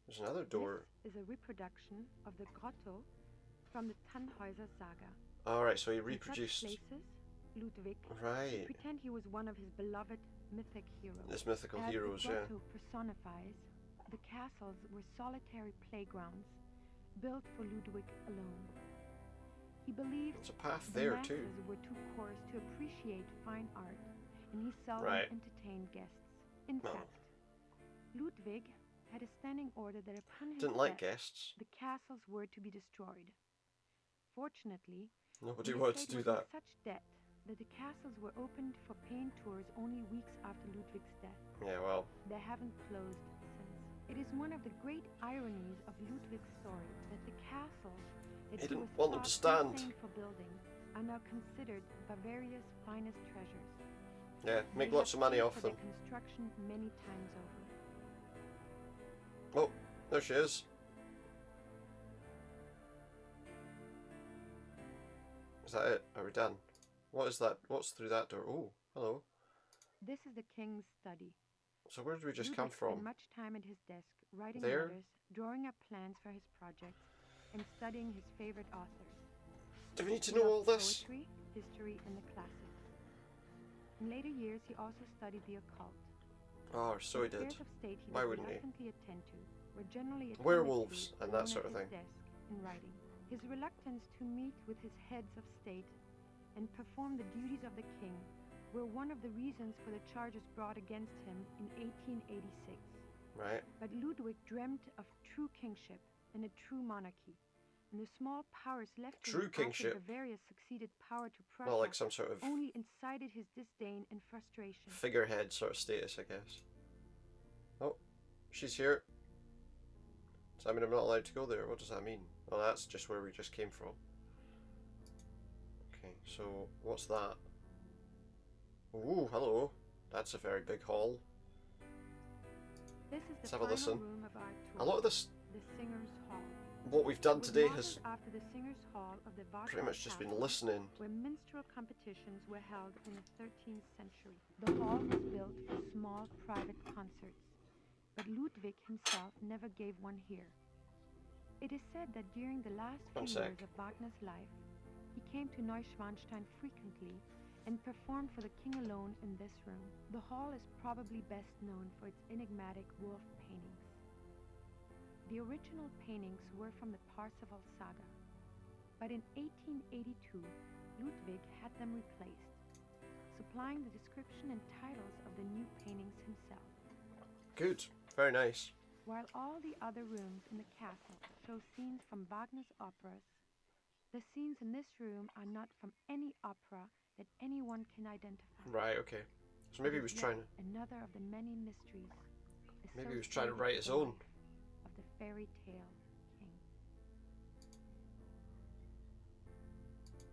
There's another door. This is a reproduction of the grotto from the Tannhäuser saga. Alright, so he In such reproduced... places, Ludwig Right. pretend he was one of his beloved mythic heroes. This mythical As heroes, the yeah. grotto personifies, the castles were solitary playgrounds built for Ludwig alone. He believed There's a path the there masses too. were too coarse to appreciate fine art, and he seldom Right. entertained guests. In No. fact, Ludwig had a standing order that upon his Didn't like death, guests. the castles were to be destroyed. Fortunately, Nobody the wanted to estate do was in that. such debt that the castles were opened for paint tours only weeks after Ludwig's death. Yeah, well. They haven't closed since. It is one of the great ironies of Ludwig's story that the castles that He he didn't was want them to thought stand. insane for building are now considered Bavaria's finest treasures. Yeah, make They lots have of money paid off for them. their construction many times over. Oh, there she is. Is that it? Are we done? What is that? What's through that door? Oh, hello. This is the king's study. So where did we just Ludwig come spent from? much time at his desk, writing There? letters, drawing up plans for his projects, and studying his favorite authors. Do we need to He know all loved this? poetry, history, and the classics. In later years, he also studied the occult. Oh, so he The did. affairs of state he Why would wouldn't he? reluctantly attend to were generally attended Werewolves to and that alone sort at of his thing. desk in writing. His reluctance to meet with his heads of state and perform the duties of the king were one of the reasons for the charges brought against him in 1886. Right. But Ludwig dreamt of true kingship and a true monarchy, and the small powers left to True him kingship. after Bavaria's succeeded power to Prussia Not like some sort of only incited his disdain and frustration. figurehead sort of status, I guess. Oh, she's here. Does that mean I'm not allowed to go there? What does that mean? Well, that's just where we just came from. Okay, so what's that? Ooh, hello. That's a very big hall. This is Let's the have a final listen. room of our tour, A lot of this, the Singer's Hall. what we've done It was today modeled has after the Singer's Hall of the pretty much just been Castle, listening. where minstrel competitions were held in the 13th century. The hall was built for small private concerts, but Ludwig himself never gave one here. It is said that during the last One few sec. years of Wagner's life, he came to Neuschwanstein frequently and performed for the king alone in this room. The hall is probably best known for its enigmatic wolf paintings. The original paintings were from the Parsifal saga, but in 1882, Ludwig had them replaced, supplying the description and titles of the new paintings himself. Good. Very nice. While all the other rooms in the castle show scenes from Wagner's operas, the scenes in this room are not from any opera that anyone can identify. Right, okay. So maybe he It was is trying yet to... another of the many mysteries. Maybe he was trying to associated write with his the own. life of the fairy tale king.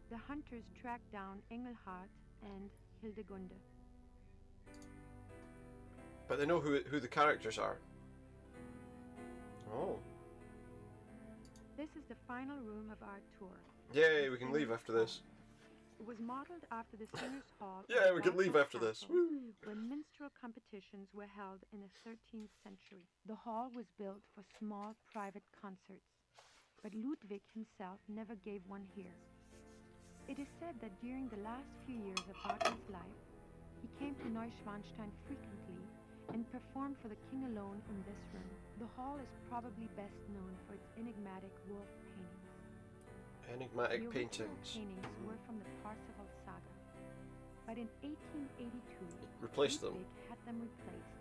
The hunters track down Engelhard and Hildegunde. But they know who the characters are. Oh. This is the final room of our tour. Yay, we can leave Singer's after this. Hall. It was modeled after the Singer's Hall of Yeah, we can leave Warsaw after this. Castle, Woo. where minstrel competitions were held in the 13th century. The hall was built for small private concerts, but Ludwig himself never gave one here. It is said that during the last few years of Wagner's life, he came to Neuschwanstein frequently and performed for the king alone in this room. The hall is probably best known for its enigmatic wolf paintings. Enigmatic The original paintings. paintings were from the Parsifal saga, but in 1882, Replaced them. Ludwig had them replaced,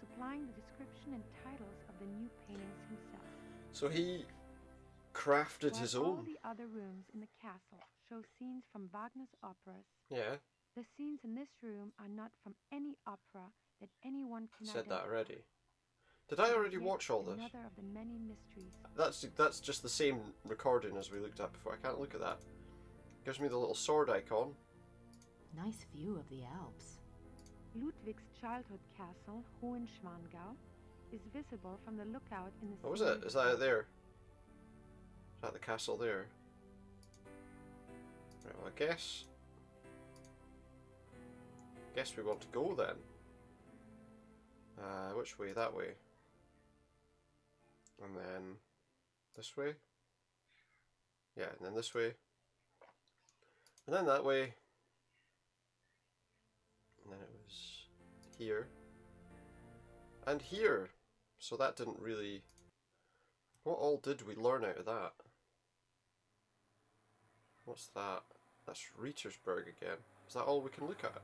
supplying the description and titles of the new paintings himself. So he crafted While his all own. the other rooms in the castle show scenes from Wagner's operas, Yeah, the scenes in this room are not from any opera that anyone can said that identify. already. Did I already Yet watch all this? Another of the many mysteries. That's just the same recording as we looked at before. I can't look at that. Gives me the little sword icon. Nice view of the Alps. Ludwig's childhood castle, Hohenschwangau, is visible from the lookout in the What was it? Singer's Is that Hall. it there? Is that the castle there? Right, well, I guess we want to go then. Which way? That way. And then this way. Yeah, and then this way. And then that way. And then it was here. And here. So that didn't really... What all did we learn out of that? What's that? That's Rietersburg again. Is that all we can look at?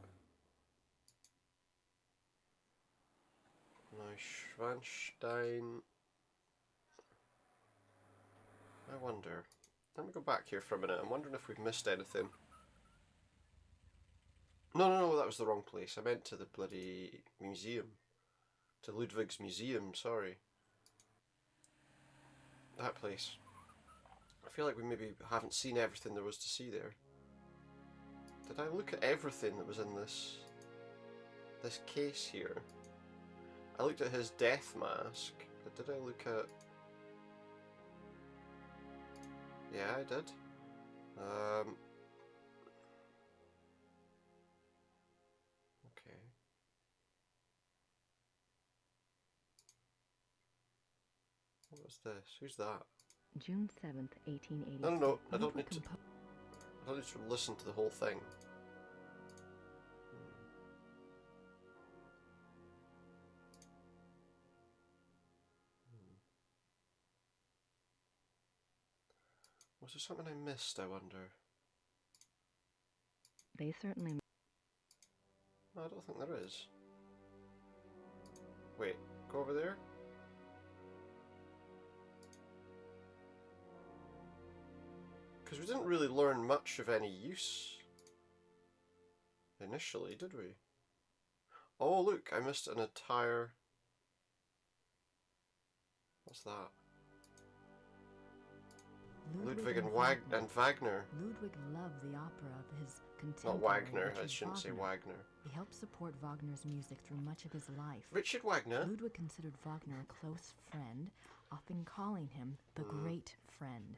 Neuschwanstein. I wonder. Let me go back here for a minute. I'm wondering if we've missed anything. No, that was the wrong place. I meant to the bloody museum. To Ludwig's museum, sorry. That place. I feel like we maybe haven't seen everything there was to see there. Did I look at everything that was in this case here? I looked at his death mask, but did I look at... Yeah, I did. Okay. What was this? Who's that? June 7th, 1886. No, I don't Ludwig need to listen to the whole thing. Was there something I missed, I wonder? They certainly... No, I don't think there is. Wait, go over there? Because we didn't really learn much of any use initially, did we? Oh, look, I missed an entire... What's that? Ludwig and Wagner. Ludwig loved the opera of his Not contemporary Wagner, I Richard shouldn't say Wagner. Wagner. He helped support Wagner's music through much of his life. Richard Wagner? Ludwig considered Wagner a close friend, often calling him the great friend.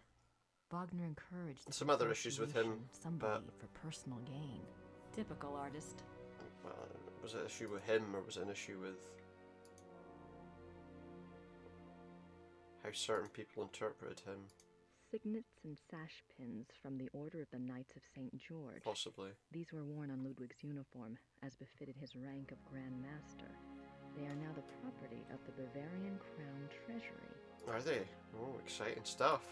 Wagner encouraged some other issues with him, some but... believe for personal gain. Typical artist. Well, was it an issue with him, or was it an issue with how certain people interpreted him? Signets and sash pins from the Order of the Knights of St. George. Possibly. These were worn on Ludwig's uniform, as befitted his rank of Grand Master. They are now the property of the Bavarian Crown Treasury. Are they? Oh, exciting stuff.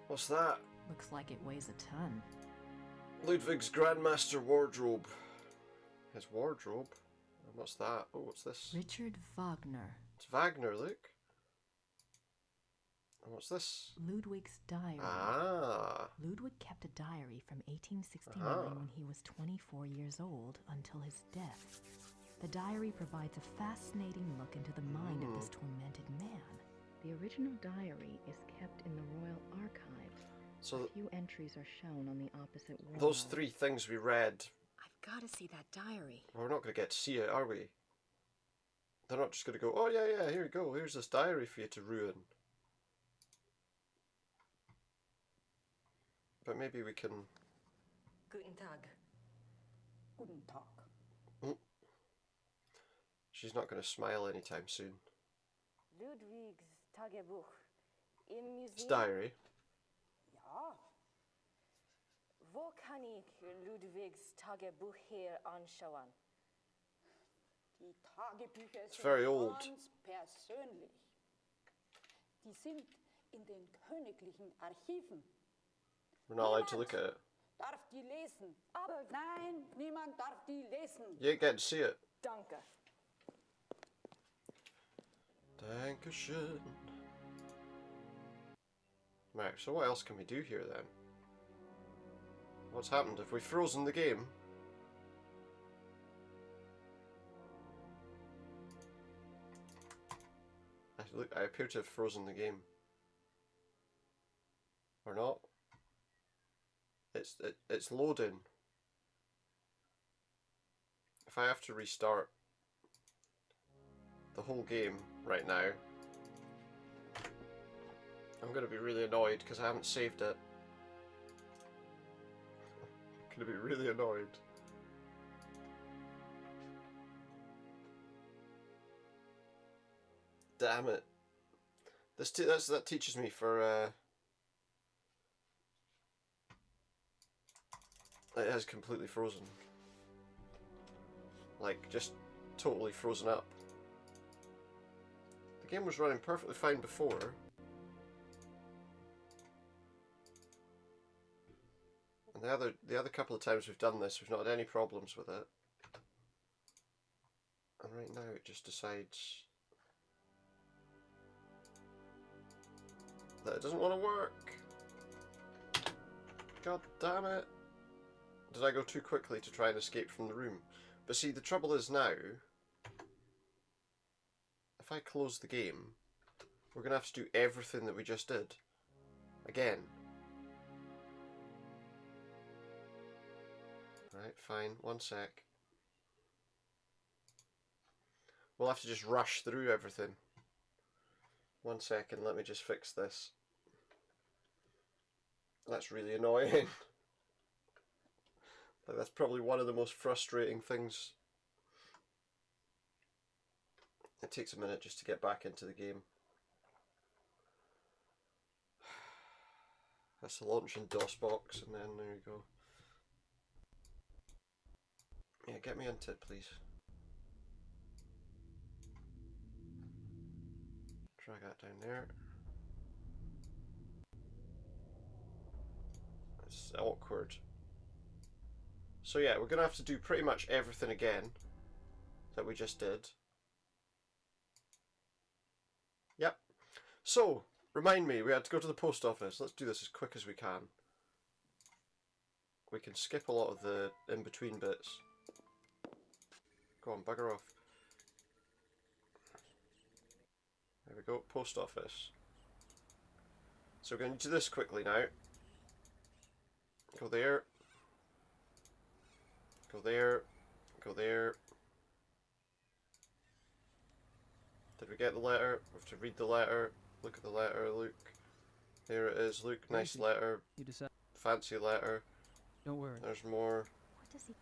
What's that? Looks like it weighs a ton. Ludwig's Grandmaster wardrobe. His wardrobe? And what's that? Oh, what's this? Richard Wagner. It's Wagner, look. And what's this? Ludwig's diary. Ah. Ludwig kept a diary from 1869 when he was 24 years old until his death. The diary provides a fascinating look into the mind of this tormented man. The original diary is kept in the Royal Archives. So a few entries are shown on the opposite wall. Those three things we read. I've got to see that diary. We're not going to get to see it, are we? They're not just going to go, oh yeah, here you go, here's this diary for you to ruin. But maybe we can... Guten Tag. Guten Tag. Oh. She's not going to smile anytime soon. Ludwig's Tagebuch. Im Museum. It's diary. Ja. Wo kann ich Ludwigs Tagebuch hier anschauen? Die Tagebücher It's very old. ganz persönlich. Die sind in den königlichen Archiven. We're not allowed to look at it. Darf die lesen. Aber nein, niemand darf die lesen. You ain't getting to see it. Danke. Dankeschön. Right, so what else can we do here then? What's happened? Have we frozen the game? I appear to have frozen the game. Or not? It's loading. If I have to restart the whole game right now, I'm going to be really annoyed because I haven't saved it. I'm going to be really annoyed. Damn it. That teaches me for it has completely frozen. Like, just totally frozen up. The game was running perfectly fine before. And the other couple of times we've done this, we've not had any problems with it. And right now it just decides that it doesn't want to work. God damn it. Did I go too quickly to try and escape from the room? But see, the trouble is now, if I close the game, we're going to have to do everything that we just did. Again. Right, fine. 1 sec. We'll have to just rush through everything. 1 second, let me just fix this. That's really annoying. Like, that's probably one of the most frustrating things. It takes a minute just to get back into the game. That's the launch in DOSBox, and then there you go. Yeah, get me into it, please. Drag that down there. It's awkward. So yeah, we're going to have to do pretty much everything again that we just did. Yep. So, remind me, we had to go to the post office. Let's do this as quick as we can. We can skip a lot of the in-between bits. Go on, bugger off. There we go, post office. So we're going to do this quickly now. Go there. Go there. Go there. Did we get the letter? We have to read the letter. Look at the letter, Luke. Here it is, Luke. Nice letter. You decide. Fancy letter. Don't worry. There's more. What does he...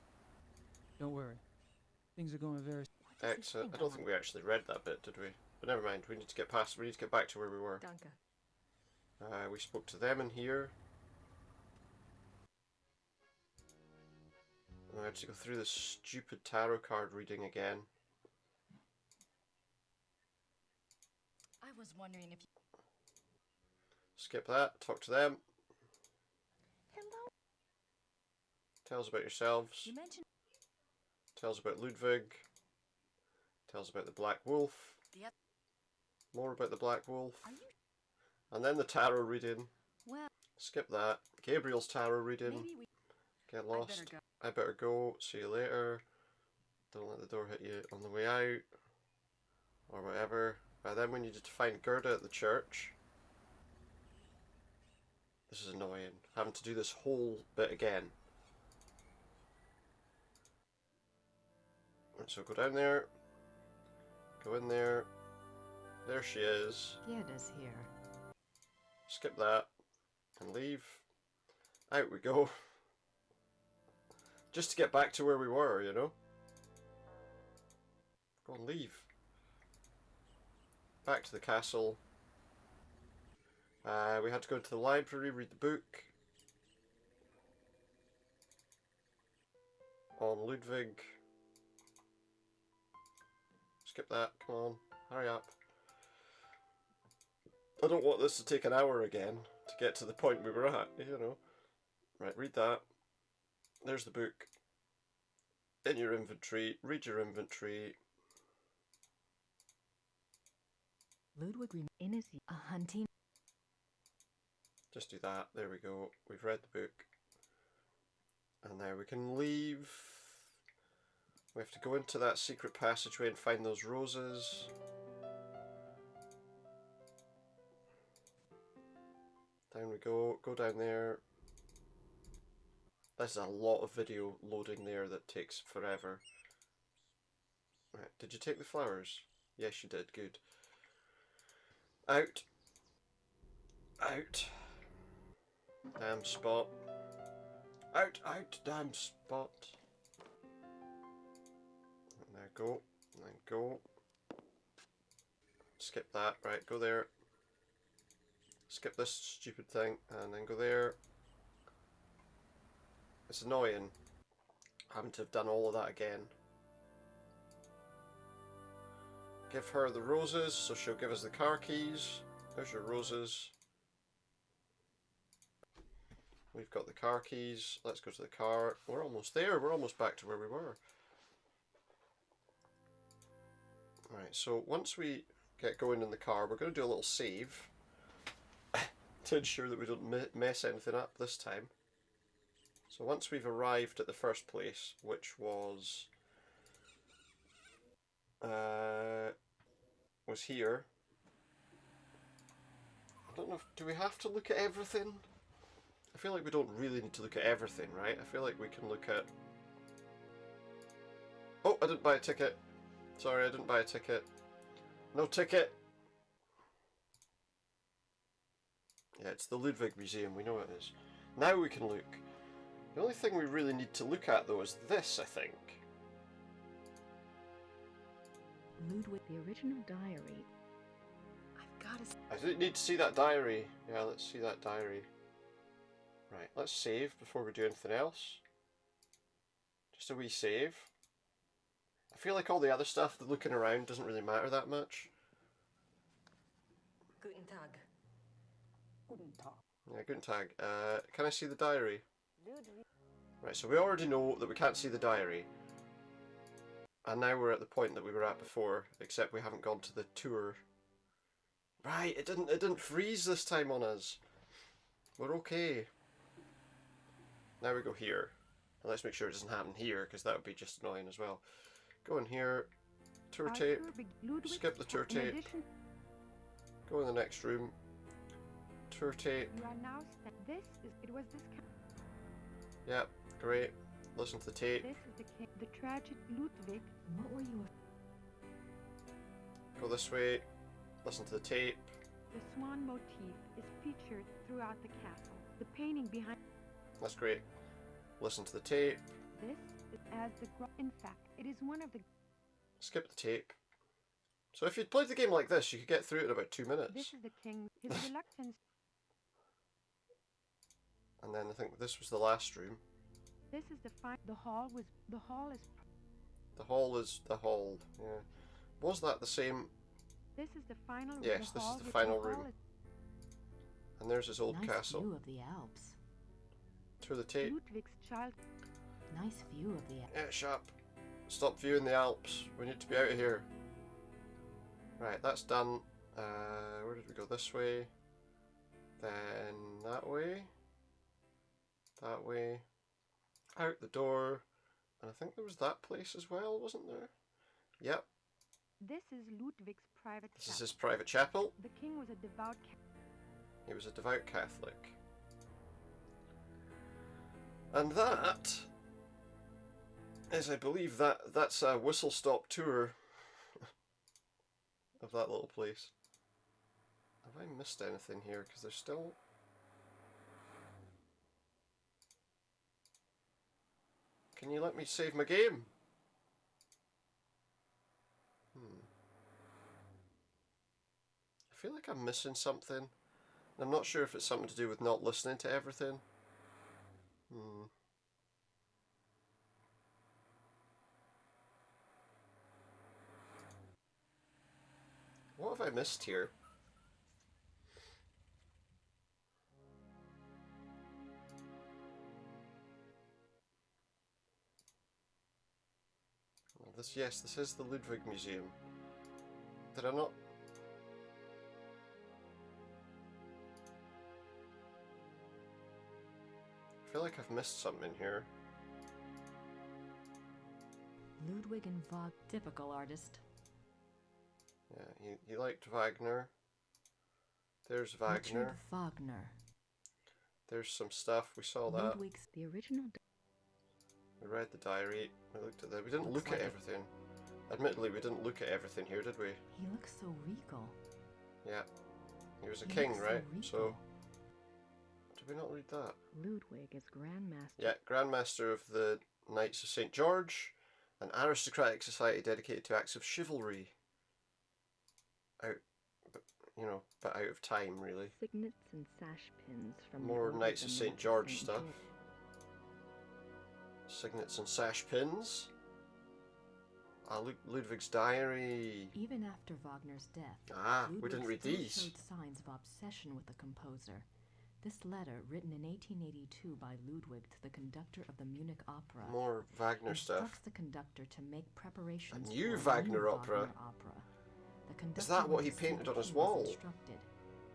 Don't worry. Things are going very... Exit. I don't think we actually read that bit, did we? But never mind. We need to get past. We need to get back to where we were. Danke. We spoke to them in here. And we had to go through this stupid tarot card reading again. I was wondering if you... Skip that. Talk to them. Hello? Tell us about yourselves. You mentioned... Tell us about Ludwig. Tell us about the Black Wolf. Yep. More about the Black Wolf. Are you... And then the tarot reading. Well... Skip that. Gabriel's tarot reading. Maybe we... Get lost. I better go. See you later. Don't let the door hit you on the way out. Or whatever. By then we needed to find Gerda at the church. This is annoying. Having to do this whole bit again. So go down there. Go in there. There she is. Gerda's here. Skip that. And leave. Out we go. Just to get back to where we were, you know? Go and leave. Back to the castle. We had to go to the library, read the book. On Ludwig. Skip that, come on. Hurry up. I don't want this to take an hour again to get to the point we were at, you know. Right, read that. There's the book. In your inventory. Read your inventory. Ludwig in his... A hunting... Just do that. There we go. We've read the book. And now we can leave. We have to go into that secret passageway and find those roses. Down we go. Go down there. There's a lot of video loading there that takes forever. Right, did you take the flowers? Yes, you did. Good. Out. Out. Damn spot. Out, out, damn spot. And there, go. And then go. Skip that. Right, go there. Skip this stupid thing. And then go there. It's annoying having to have done all of that again. Give her the roses, so she'll give us the car keys. There's your roses. We've got the car keys. Let's go to the car. We're almost there. We're almost back to where we were. Right, so once we get going in the car, we're going to do a little save to ensure that we don't mess anything up this time. So once we've arrived at the first place, which was here. I don't know, do we have to look at everything? I feel like we don't really need to look at everything, right? I feel like we can look at... Oh, I didn't buy a ticket. Sorry, I didn't buy a ticket. No ticket! Yeah, it's the Ludwig Museum, we know it is. Now we can look. The only thing we really need to look at, though, is this, I think. Ludwig, the original diary. I've got to... I need to see that diary. Yeah, let's see that diary. Right, let's save before we do anything else. Just a wee save. I feel like all the other stuff, the looking around, doesn't really matter that much. Guten Tag. Guten Tag. Yeah, guten Tag. Can I see the diary? Right, so we already know that we can't see the diary. And now we're at the point that we were at before, except we haven't gone to the tour. Right, it didn't freeze this time on us. We're okay. Now we go here. And let's make sure it doesn't happen here, because that would be just annoying as well. Go in here. Tour tape. Skip the tour tape. Go in the next room. Tour tape. You are now it was this Yep, great. Listen to the tape. This is the tragic Ludwig. What were you... Go this way. Listen to the tape. The swan motif is featured throughout the castle. The painting behind... That's great. Listen to the tape. This is as the... In fact, it is one of the... Skip the tape. So if you'd played the game like this, you could get through it in about 2 minutes. This is the king. His reluctance... And then I think this was the last room. This is the hall is... The hall is the hall, yeah. Was that the same? This is the final room. Yes, this is the final room. And there's his old castle. Nice view of the Alps. Tour the tape. Ludwig's child. Nice view of the Alps. Yeah, sharp. Stop viewing the Alps. We need to be out of here. Right, that's done. Where did we go? This way. Then that way. That way. Out the door. And I think there was that place as well, wasn't there? Yep. This is Ludwig's private chapel. This is his private chapel. The king was a devout He was a devout Catholic. And that is, I believe, that's a whistle-stop tour of that little place. Have I missed anything here? Because there's still... Can you let me save my game? I feel like I'm missing something. I'm not sure if it's something to do with not listening to everything. What have I missed here? Yes, this is the Ludwig Museum. Did I not? I feel like I've missed something here. Ludwig and Wagner, typical artist. Yeah, he liked Wagner. There's Wagner. Richard Wagner. There's some stuff, we saw that. Ludwig's the original... We read the diary, we looked at that. We didn't look at everything. Admittedly, we didn't look at everything here, did we? He looks so regal. Yeah. He was a king, right? So... Did we not read that? Ludwig is Grandmaster. Yeah, Grandmaster of the Knights of St. George, an aristocratic society dedicated to acts of chivalry. But out of time, really. Signets and sash pins from more Knights of St. George stuff. Signets and sash pins. Ludwig's diary. Even after Wagner's death, we didn't read these. Showed signs of obsession with the composer. This letter, written in 1882 by Ludwig to the conductor of the Munich Opera, more Wagner stuff. Instructs the conductor to make preparations a new for Wagner opera. Is that what he painted on his wall?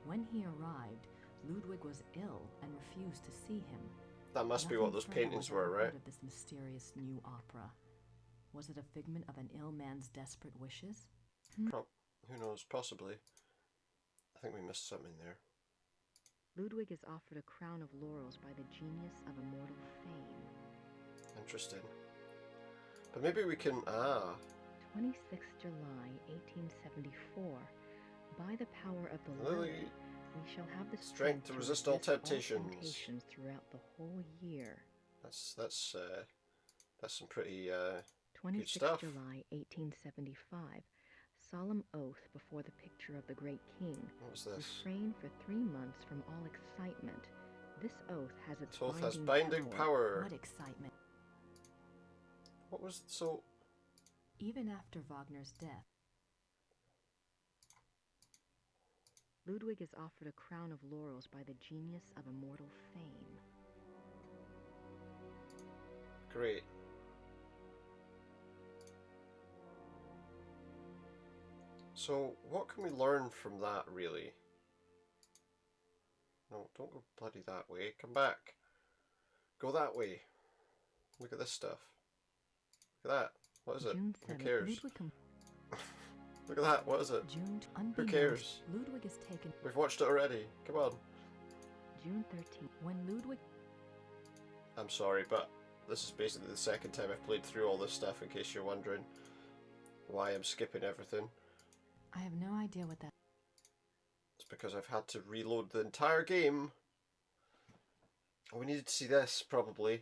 When he arrived, Ludwig was ill and refused to see him. That must be what those Nothing further paintings was were, ever right? heard of this mysterious new opera. Was it a figment of an ill man's desperate wishes? Who knows? Possibly. I think we missed something there. Ludwig is offered a crown of laurels by the genius of immortal fame. Interesting. But maybe we can... 26th July, 1874. By the power of the Lily. lily, we shall have the Strength to resist all temptations. temptations throughout the whole year. That's some pretty good 26th stuff. July, 1875. Solemn oath before the picture of the great king. What was this? Refrain for 3 months from all excitement. This oath has its This oath has binding power. What excitement? What was so? Even after Wagner's death, Ludwig is offered a crown of laurels by the genius of immortal fame. Great. So, what can we learn from that, really? No, don't go bloody that way. Come back. Go that way. Look at this stuff. Look at that. What is it? June Who 7th, cares? Look at that. What is it? Who cares? Ludwig is taken. We've watched it already. Come on. June 13th, when Ludwig... I'm sorry, but this is basically the second time I've played through all this stuff, in case you're wondering why I'm skipping everything. I have no idea what that... It's because I've had to reload the entire game. Oh, we needed to see this, probably.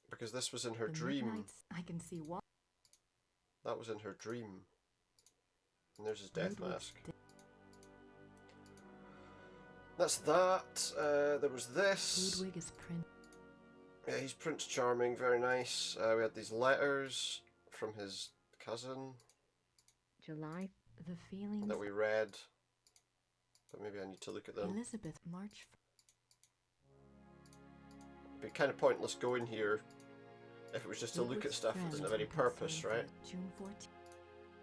Because this was in her dream. I can see what... That was in her dream. And there's his death mask. That's that. There was this. Ludwig is Prince. Yeah, he's Prince Charming, very nice. We had these letters from his cousin. July, the feelings... That we read. But maybe I need to look at them. Elizabeth, March... It'd be kind of pointless going here if it was just to look at stuff that doesn't have any purpose, right? June 14th.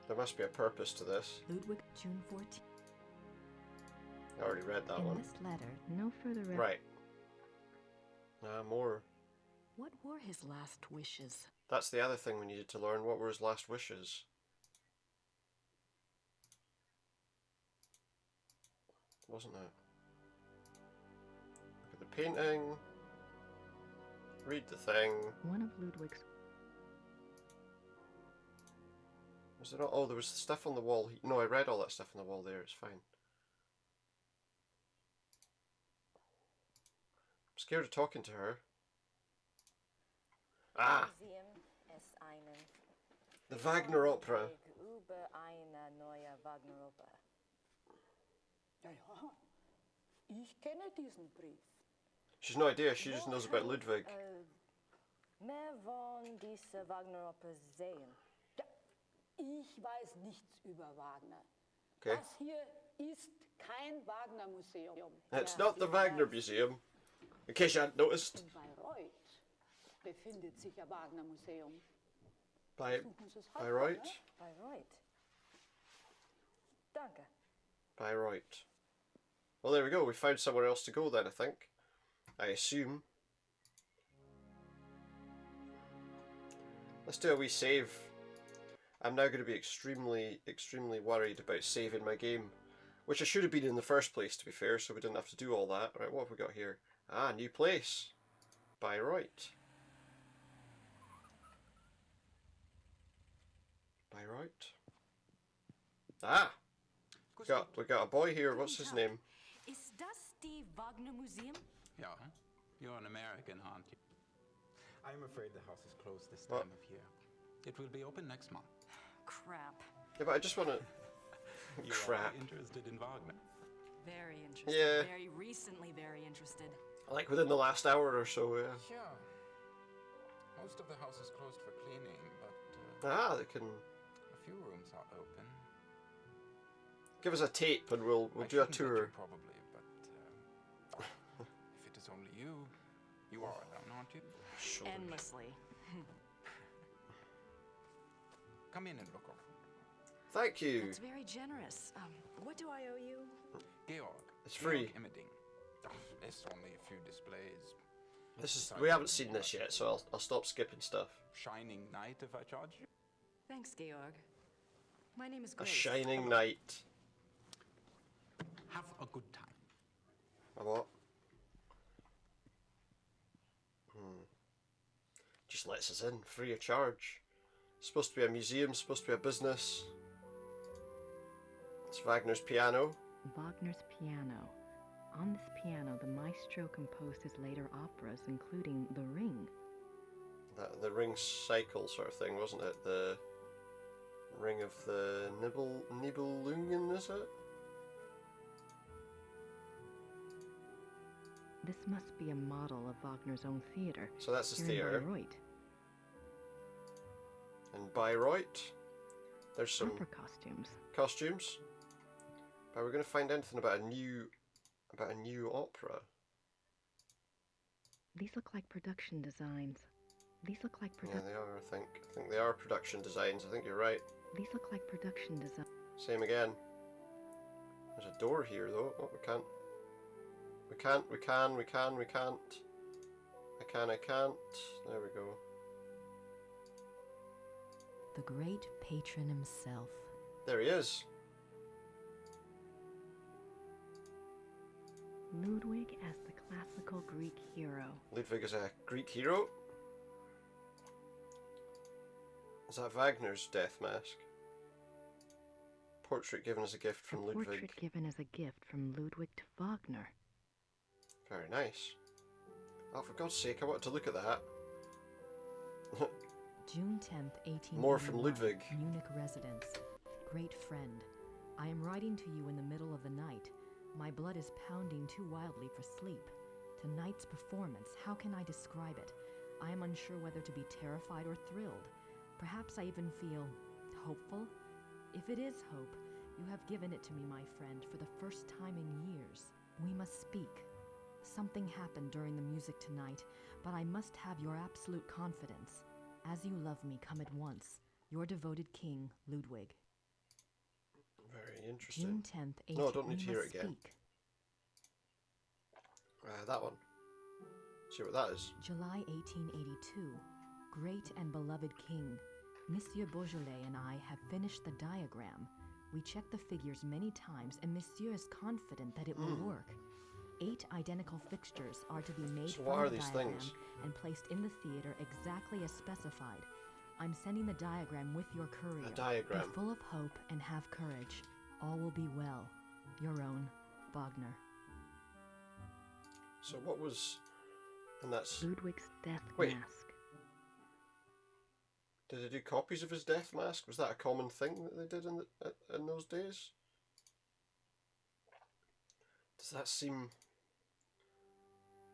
There must be a purpose to this. Ludwig, June 14th. I already read that In one. this letter, no further... Right. More. What were his last wishes? That's the other thing we needed to learn. What were his last wishes? Wasn't it? Look at the painting. Read the thing. One of Ludwig's... Was there not? Oh, there was stuff on the wall. No, I read all that stuff on the wall there. It's fine. I'm scared of talking to her. Ah! The Wagner opera. Ich kenne diesen Brief. She's no idea, she just knows about Ludwig. Mehr von dieser Wagner-Oper sehen. Ja, ich weiß nichts über Wagner. Okay. Das hier ist kein Wagner-Museum. It's not the Wagner Museum, in case you hadn't noticed. In Bayreuth befindet sich ein Wagner-Museum. Bayreuth? Bayreuth. Danke. Bayreuth. Well, there we go. We found somewhere else to go then, I think. I assume. Let's do a wee save. I'm now going to be extremely worried about saving my game. Which I should have been in the first place, to be fair, so we didn't have to do all that. Right, what have we got here? Ah, new place. Bayreuth. Bayreuth. Ah! We got a boy here. What's his name? Ist das die Wagner Museum? Yeah, you're an American, aren't you? I'm afraid the house is closed this What? time of year. It will be open next month. Crap. Yeah, but I just want to... You Crap. are interested in Wagner? Very interested. Yeah. Very recently very interested. Like within the last hour or so, yeah. Yeah. Most of the house is closed for cleaning, but Ah, they can... a few rooms are open. Give us a tape and we'll I do a shouldn't let tour. you probably, but if it is only you, you are alone, aren't you? Endlessly. Come in and look over. Thank you. That's very generous. What do I owe you? Georg, It's free. Imaging. There's only a few displays. This is we haven't seen this yet, so I'll stop skipping stuff. Shining night if I charge you. Thanks, Georg. My name is A Grace. shining night. Have a good time. A what? Just lets us in, free of charge. It's supposed to be a museum, supposed to be a business. It's Wagner's piano. Wagner's piano. On this piano, the maestro composed his later operas, including The Ring. The ring cycle sort of thing, wasn't it? The ring of the Nibelungen, is it? This must be a model of Wagner's own theater. So that's his here theater. in Bayreuth. In Bayreuth, there's some Opera costumes. But we're going to find anything about a new opera. These look like production designs. Yeah, they are. I think they are production designs. I think you're right. These look like production designs. Same again. There's a door here though. Oh, we can't. I can't. There we go. The great patron himself. There he is. Ludwig as the classical Greek hero. Ludwig is a Greek hero. Is that Wagner's death mask? Portrait given as a gift from Ludwig. Portrait given as a gift from Ludwig to Wagner. Very nice. Oh, for God's sake, I wanted to look at that. June 10th, 1881. More from Ludwig. Munich residence. Great friend, I am writing to you in the middle of the night. My blood is pounding too wildly for sleep. Tonight's performance, how can I describe it? I am unsure whether to be terrified or thrilled. Perhaps I even feel hopeful. If it is hope, you have given it to me, my friend, for the first time in years. We must speak. Something happened during the music tonight, but I must have your absolute confidence. As you love me, come at once. Your devoted king, Ludwig. Very interesting. June 10th, 18... No, I don't need to hear it again. Speak. That one. See what that is. July 1882. Great and beloved king, Monsieur Beaujolais and I have finished the diagram. We checked the figures many times, and Monsieur is confident that it will work. 8 identical fixtures are to be made So from what are the these diagram things? and placed in the theater exactly as specified. I'm sending the diagram with your courier. A diagram. Be full of hope and have courage. All will be well. Your own, Wagner. So what was... And that's... Ludwig's death Wait. mask. Did they do copies of his death mask? Was that a common thing that they did in those days? Does that seem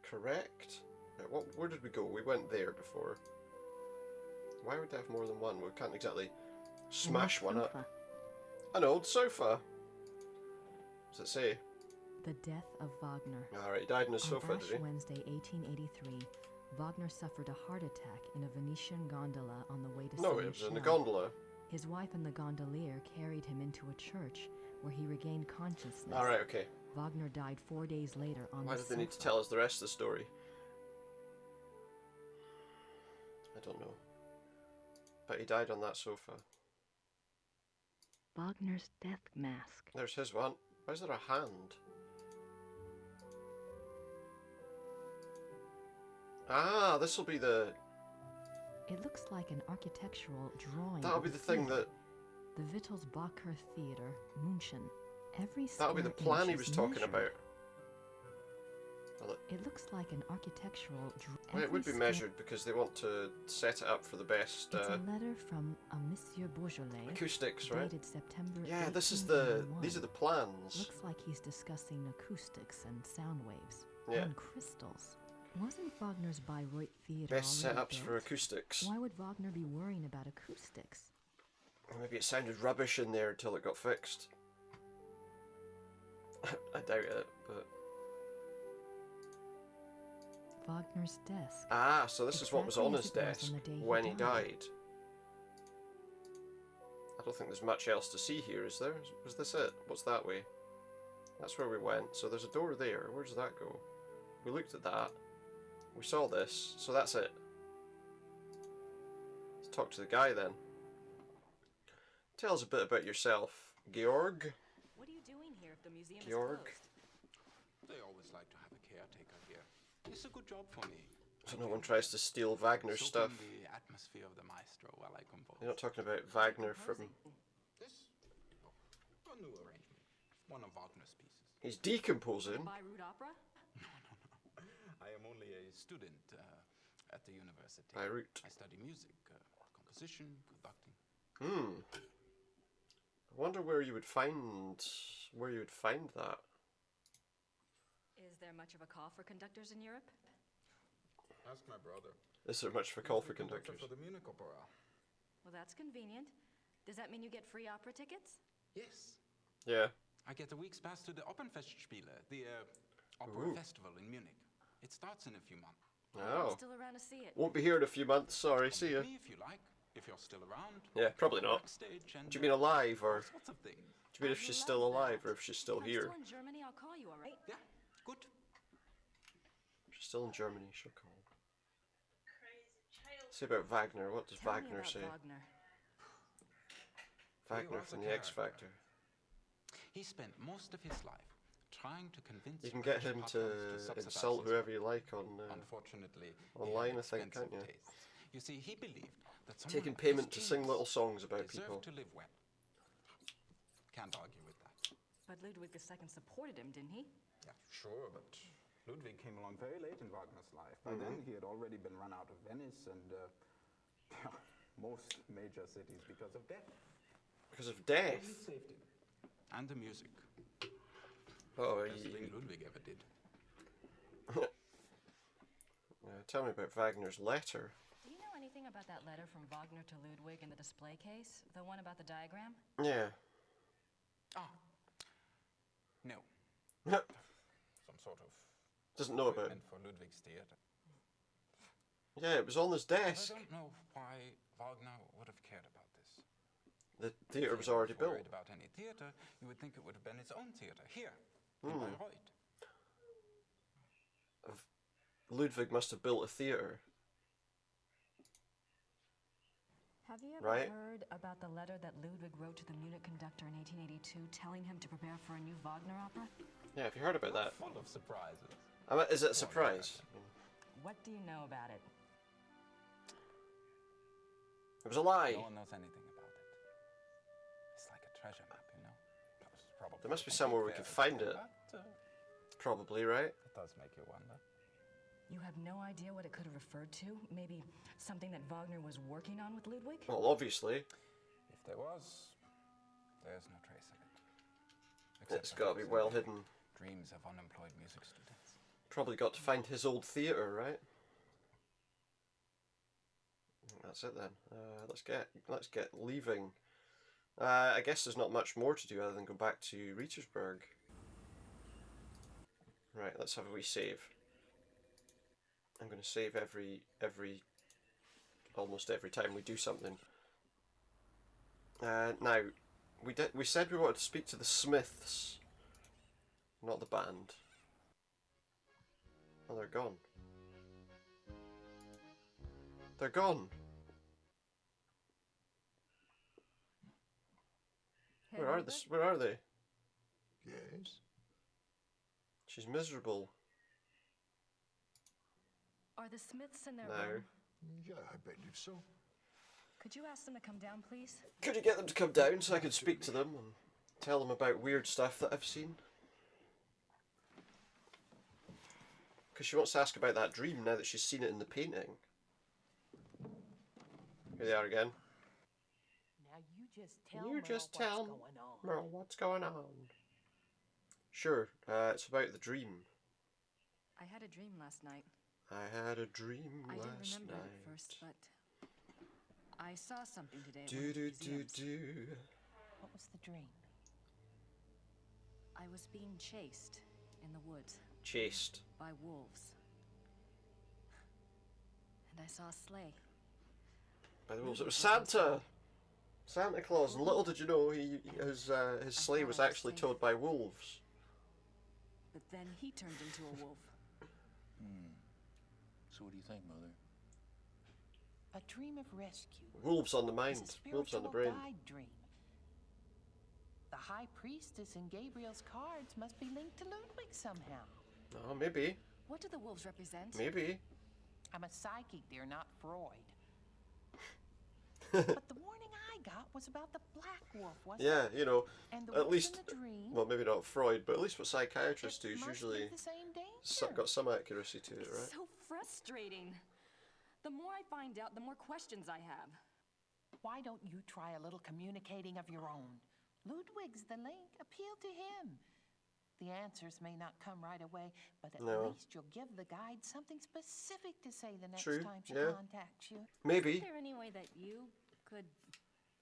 correct? Where did we go? We went there before. Why would they have more than one? We can't exactly smash one up. An old sofa. What does it say? The death of Wagner. Alright, he died on his sofa, On did Ash he? Wednesday, 1883, Wagner suffered a heart attack in a Venetian gondola on the way to No, Saint it was in the Michel. gondola. His wife and the gondolier carried him into a church where he regained consciousness. Alright, okay. Wagner died 4 days later on Why the did they need to sofa. tell us the rest of the story? I don't know. But he died on that sofa. Wagner's death mask. There's his one. Why is there a hand? Ah, this will be the... It looks like an architectural drawing. That'll of be the thing theater. that... The Wittelsbacher Theater, München. Every That'll be the square plan he inch was is talking measured. about. Well, It looks like an architectural well, it would be measured because they want to set it up for the best It's a letter from a Monsieur Beaujolais. acoustics, right? Dated September. Yeah, this is the... 1881. These are the plans. Looks like he's discussing acoustics and sound waves. Yeah. And crystals. Wasn't Wagner's Bayreuth Theater Best already setups for built? acoustics. Why would Wagner be worrying about acoustics? Maybe it sounded rubbish in there until it got fixed. I doubt it, but... Wagner's desk. Ah, so this is what was on Exactly his as it was desk on the day he when he died. died. I don't think there's much else to see here, is there? Was this it? What's that way? That's where we went. So there's a door there. Where does that go? We looked at that. We saw this. So that's it. Let's talk to the guy then. Tell us a bit about yourself, Georg. What are you doing here if the museum Georg. is closed? They always like to have a caretaker here. It's a good job for me. So no one tries to steal Wagner's stuff. The atmosphere of the maestro while I compose. You're not talking about Wagner from... This? Oh, a new arrangement. One of Wagner's pieces. He's decomposing. Bayreuth Opera? No. I am only a student at the university. Bayreuth. I study music, composition, conducting. I wonder where you would find that. Is there much of a call for conductors in Europe? Ask my brother. Is there much of a call for conductors? For the Munich Opera. Well, that's convenient. Does that mean you get free opera tickets? Yes. Yeah. I get a week's pass to the Opernfestspiele, the opera festival in Munich. It starts in a few months. Oh. I'm still around to see it. Won't be here in a few months. Sorry. See ya. Me if you like. If you're still around. Yeah, probably not. And, do you mean alive, or all sorts of things. Do you mean if she's still alive, or if she's still here? If I'm still in Germany, I'll call you, all right? Yeah, good. If she's still in Germany, she'll call. Say about Wagner. What does Wagner say? Wagner from the X Factor. He spent most of his life trying to convince. You can get him to insult whoever you like on unfortunately online, I think, can't you? You see, he believed that taking payment to sing little songs about people. To live well. Can't argue with that. But Ludwig II supported him, didn't he? Yeah, sure, but Ludwig came along very late in Wagner's life. By then, he had already been run out of Venice and most major cities because of death. Because of death? He saved him. And the music. Oh, Best thing Ludwig ever did. Tell me about Wagner's letter. Do you know anything about that letter from Wagner to Ludwig in the display case? The one about the diagram? Yeah. Ah. No. Some sort of... Doesn't know about it. For Ludwig's theater. Yeah, it was on his desk. I don't know why Wagner would have cared about this. The theatre was already built. About any theatre, you would think it would have been its own theatre here in Bayreuth. Ludwig must have built a theatre. Have you ever heard about the letter that Ludwig wrote to the Munich conductor in 1882 telling him to prepare for a new Wagner opera? Yeah, have you heard about that? Full of surprises. Is it a surprise? What do you know about it? It was a lie. No one knows anything about it. It's like a treasure map, you know? Probably there must be somewhere we can find it. Probably, right? It does make you wonder. You have no idea what it could have referred to? Maybe something that Wagner was working on with Ludwig? Well, obviously. If there was, there's no trace of it. It's got to be well hidden. Dreams of unemployed music students. Probably got to find his old theatre, right? That's it then. Let's get leaving. I guess there's not much more to do other than go back to Rietersburg. Right, let's have a wee save. I'm going to save almost every time we do something. Now, we said we wanted to speak to the Smiths, not the band. Oh, they're gone. They're gone. Hey, Where are they? Yes. She's miserable. Are the Smiths in their No. room? Yeah, I believe so. Could you ask them to come down, please? Could you get them to come down so I can speak to them and tell them about weird stuff that I've seen? Because she wants to ask about that dream now that she's seen it in the painting. Here they are again. Now you just tell Merle what's going on. Merle, what's going on? Sure, it's about the dream. I had a dream last night. I had a dream I didn't last remember night. it at first, but I saw something today. at Do one of the do do museums. do. What was the dream? I was being chased in the woods Chased. by wolves. And I saw a sleigh. By the wolves. It was Santa! Santa Claus, and little did you know his sleigh was actually towed by wolves. but then he turned into a wolf. So what do you think, Mother? A dream of rescue. Wolves on the Is mind, a wolves on the spiritual brain. guide dream. The High Priestess in Gabriel's cards must be linked to Ludwig somehow. Oh, maybe. What do the wolves represent? Maybe. I'm a psychic, dear, not Freud. But the warning I got was about the black wolf, wasn't Yeah, it? you know, And the at wolf least, in the dream, well, maybe not Freud, but at least what psychiatrists do is must usually be the same danger. got some accuracy to it, It's right? so frustrating. The more I find out, the more questions I have. Why don't you try a little communicating of your own? Ludwig's the link. Appeal to him. The answers may not come right away, but at least you'll give the guide something specific to say the next time she contacts you. Maybe. Is there any way that you could,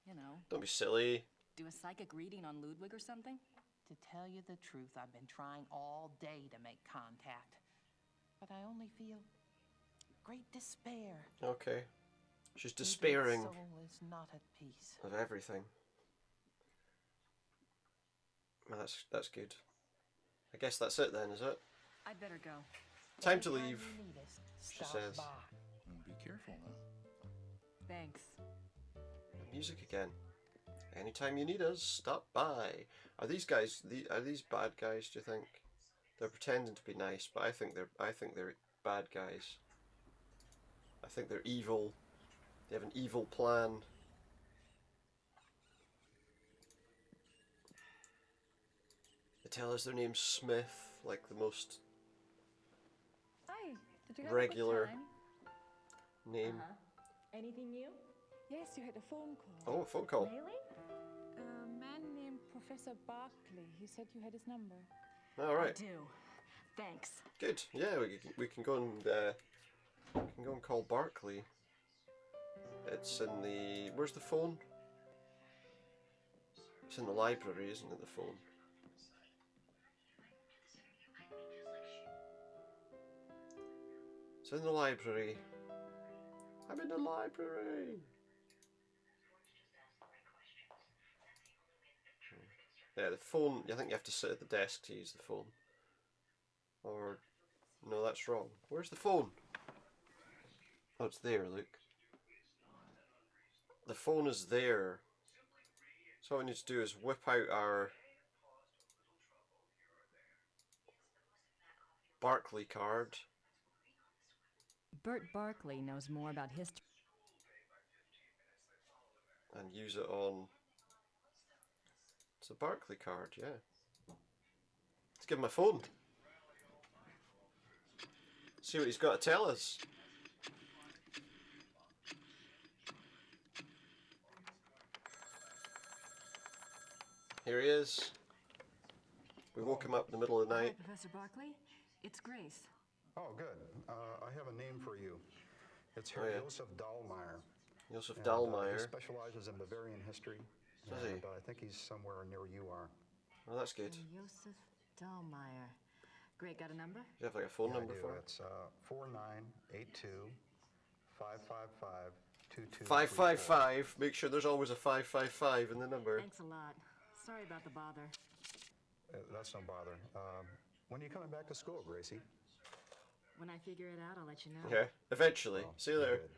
you know... Don't be silly. Do a psychic reading on Ludwig or something? To tell you the truth, I've been trying all day to make contact. But I only feel great despair. Okay. She's despairing Ludwig's soul is not at peace. of everything. Well, that's good. I guess that's it then, is it? I'd better go. Time to leave, she Stop says. by. Be careful now. Thanks. Music again. Anytime you need us, stop by. Are these guys? Are these bad guys? Do you think? They're pretending to be nice, but I think they're bad guys. I think they're evil. They have an evil plan. They tell us their name's Smith, like the most Hi. Did you have regular a good time? name. Anything new? Yes, you had a phone call. Oh, a phone call. Really? A man named Professor Barclay. He said you had his number. All right. I do. Thanks. Good. Yeah, we can go and call Barclay. It's in the... Where's the phone? It's in the library, isn't it, the phone? It's in the library. I'm in the library! Yeah, the phone, I think you have to sit at the desk to use the phone. Or... No, that's wrong. Where's the phone? Oh, it's there, look. The phone is there. So what we need to do is whip out our Barclay card. Bert Barclay knows more about history. And use it on... It's a Barclay card, yeah. Let's give him a phone. See what he's got to tell us. Here he is. We woke him up in the middle of the Hi, night. Professor Barclay. It's Grace. Oh, good. I have a name for you. It's Herr Josef Dahlmeier. Josef He Dahlmeier. specializes in Bavarian history. Does he? And I think he's somewhere near you are. Well, that's good. Josef Dahlmeier. Great, got a number? Do you have like a phone number I do. for him? It's 4982 555 555. Make sure there's always a 555 in the number. Thanks a lot. Sorry about the bother. That's no bother. When are you coming back to school, Gracie? When I figure it out, I'll let you know. Yeah, eventually. Oh, See you later. good.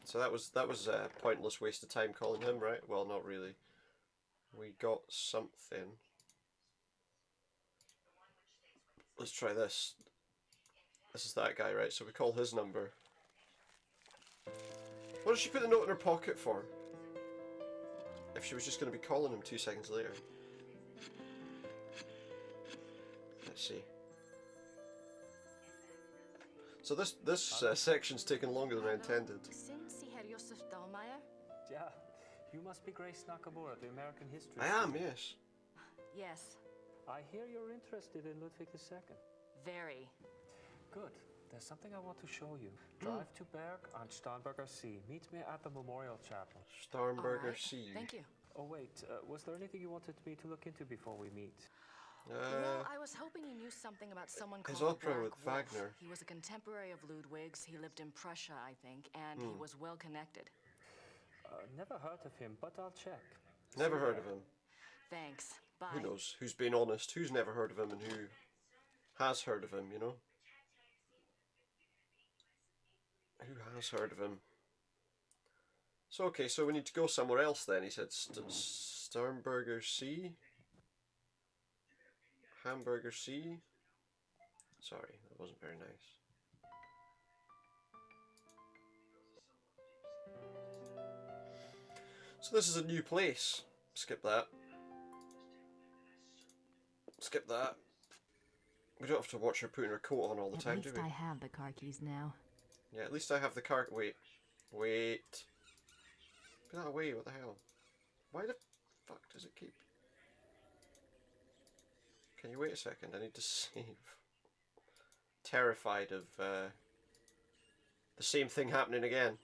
So that was a pointless waste of time calling him, right? Well, not really. We got something. Let's try this. This is that guy, right? So we call his number. What did she put the note in her pocket for? If she was just going to be calling him 2 seconds later. Let's see. So this section's taken longer than I intended. Sind Sie Herr Josef Dahlmeier? Yeah, you must be Grace Nakamura, the American history. I am, yes. Yes. I hear you're interested in Ludwig II. Very. Good. There's something I want to show you. Drive to Berg on Starnberger See. Meet me at the Memorial Chapel. Starnberger See. Thank you. Oh wait, was there anything you wanted me to look into before we meet? Well, I was hoping you knew something about someone his called opera Black with Wolf. Wagner. He was a contemporary of Ludwig's. He lived in Prussia, I think, and he was well connected. Never heard of him, but I'll check. Never heard of him. Thanks. Who knows? Who's being honest? Who's never heard of him and who has heard of him, you know? Who has heard of him? So, okay, so we need to go somewhere else then. He said Sternberger Sea? Hamburger Sea? Sorry, that wasn't very nice. So this is a new place. Skip that. Skip that. We don't have to watch her putting her coat on all the time, do we? At least I have the car keys now. Yeah, at least I have the car... Wait. Wait. Get that away, what the hell? Why the fuck does it keep... Can you wait a second? I need to save. Terrified of the same thing happening again.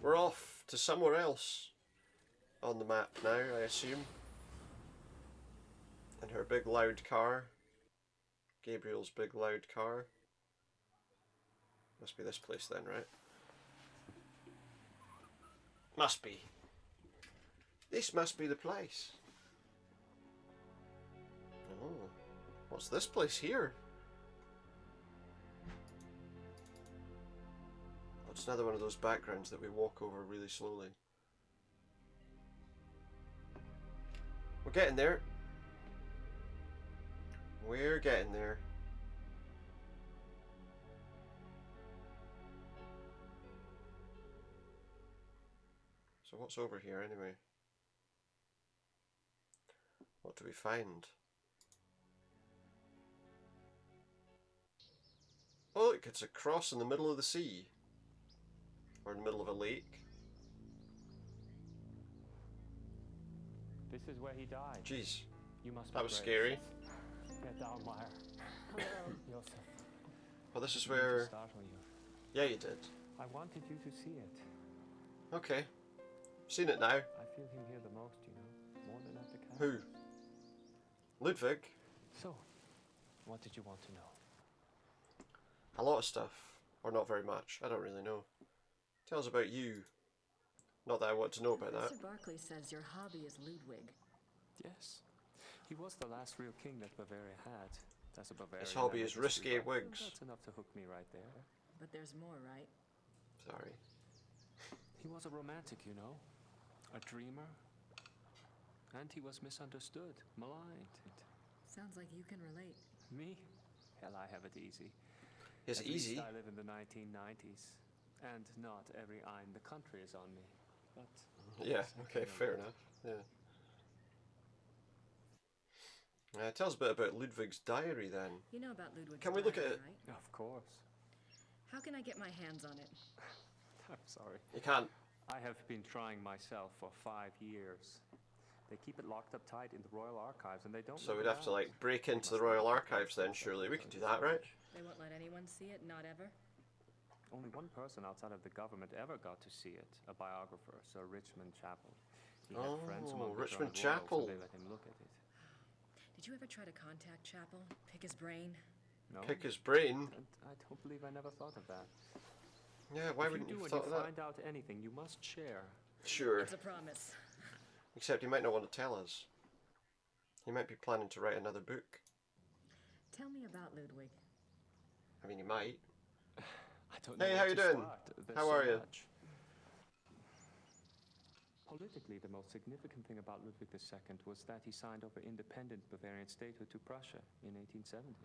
We're off to somewhere else on the map now, I assume. In her big loud car. Gabriel's big loud car. Must be this place then, right? Must be. This must be the place. Oh, what's this place here? Oh, it's another one of those backgrounds that we walk over really slowly. We're getting there. We're getting there. So what's over here anyway? What do we find? Oh look, it's a cross in the middle of the sea. Or in the middle of a lake. This is where he died. Jeez. You must that was scary. Get down, Meyer. Hello. Joseph. Well, this is where... Startle you. Yeah, you did. I wanted you to see it. Okay. Seen it now. I feel him here the most, you know. More than at the castle. Who? Ludwig? So, what did you want to know? A lot of stuff. Or not very much. I don't really know. Tell us about you. Not that I want to know about that. Professor Barclay says your hobby is Ludwig. Yes. He was the last real king that Bavaria had. As a Bavarian, his hobby is risque wigs. That's enough to hook me right there. But there's more, right? Sorry. He was a romantic, you know. A dreamer. And he was misunderstood, maligned. Sounds like you can relate. Me? Hell, I have it easy. It's easy. I live in the 1990s. And not every eye in the country is on me. But yeah, okay, fair enough. Yeah. Tell us a bit about Ludwig's diary then. You know about Ludwig's Can we look at diary, it? Right? Of course. How can I get my hands on it? I'm sorry. You can't. I have been trying myself for 5 years. They keep it locked up tight in the Royal Archives and they don't... So we'd have to like break into the Royal Archives then, surely. We can do that, right? They won't let anyone see it, not ever? Only one person outside of the government ever got to see it, a biographer, Sir Richmond Chapel. He had friends among the Richmond German Chapel. royals, so they let him look at it. Did you ever try to contact Chapel? Pick his brain? No. Pick his brain? And I don't believe I never thought of that. Yeah, why wouldn't you have thought of that? If you find out anything, you must share. Sure. It's a promise. Except he might not want to tell us. He might be planning to write another book. Tell me about Ludwig. I mean, he might. I don't know. Hey, how you doing? How are you? Politically, the most significant thing about Ludwig II was that he signed over independent Bavarian statehood to Prussia in 1870.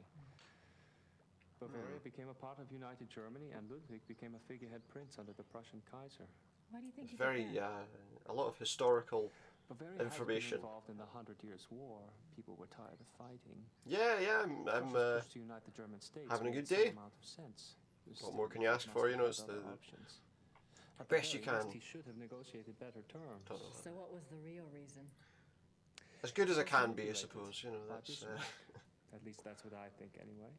Bavaria became a part of United Germany, and Ludwig became a figurehead prince under the Prussian Kaiser. Why do you think it's very, a lot of historical information. Bavaria involved in the 100 Years' War. People were tired of fighting. Yeah, I'm to unite the German states having a good day. Amount of sense. What more can you ask for? You know, it's the best you can. He should have negotiated better terms. So what was the real reason? As good as I can be, I suppose. You know, that's. At least that's what I think, anyway.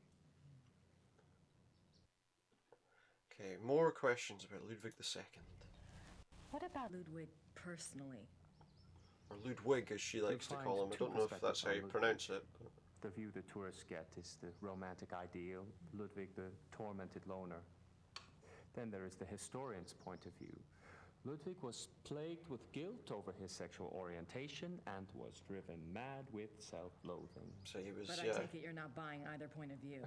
Okay, more questions about Ludwig II. What about Ludwig personally? Or Ludwig, as she likes to call him. I don't know if that's how you pronounce it. But... The view the tourists get is the romantic ideal, Ludwig the tormented loner. Then there is the historian's point of view. Ludwig was plagued with guilt over his sexual orientation and was driven mad with self-loathing. So he was, But I take it you're not buying either point of view.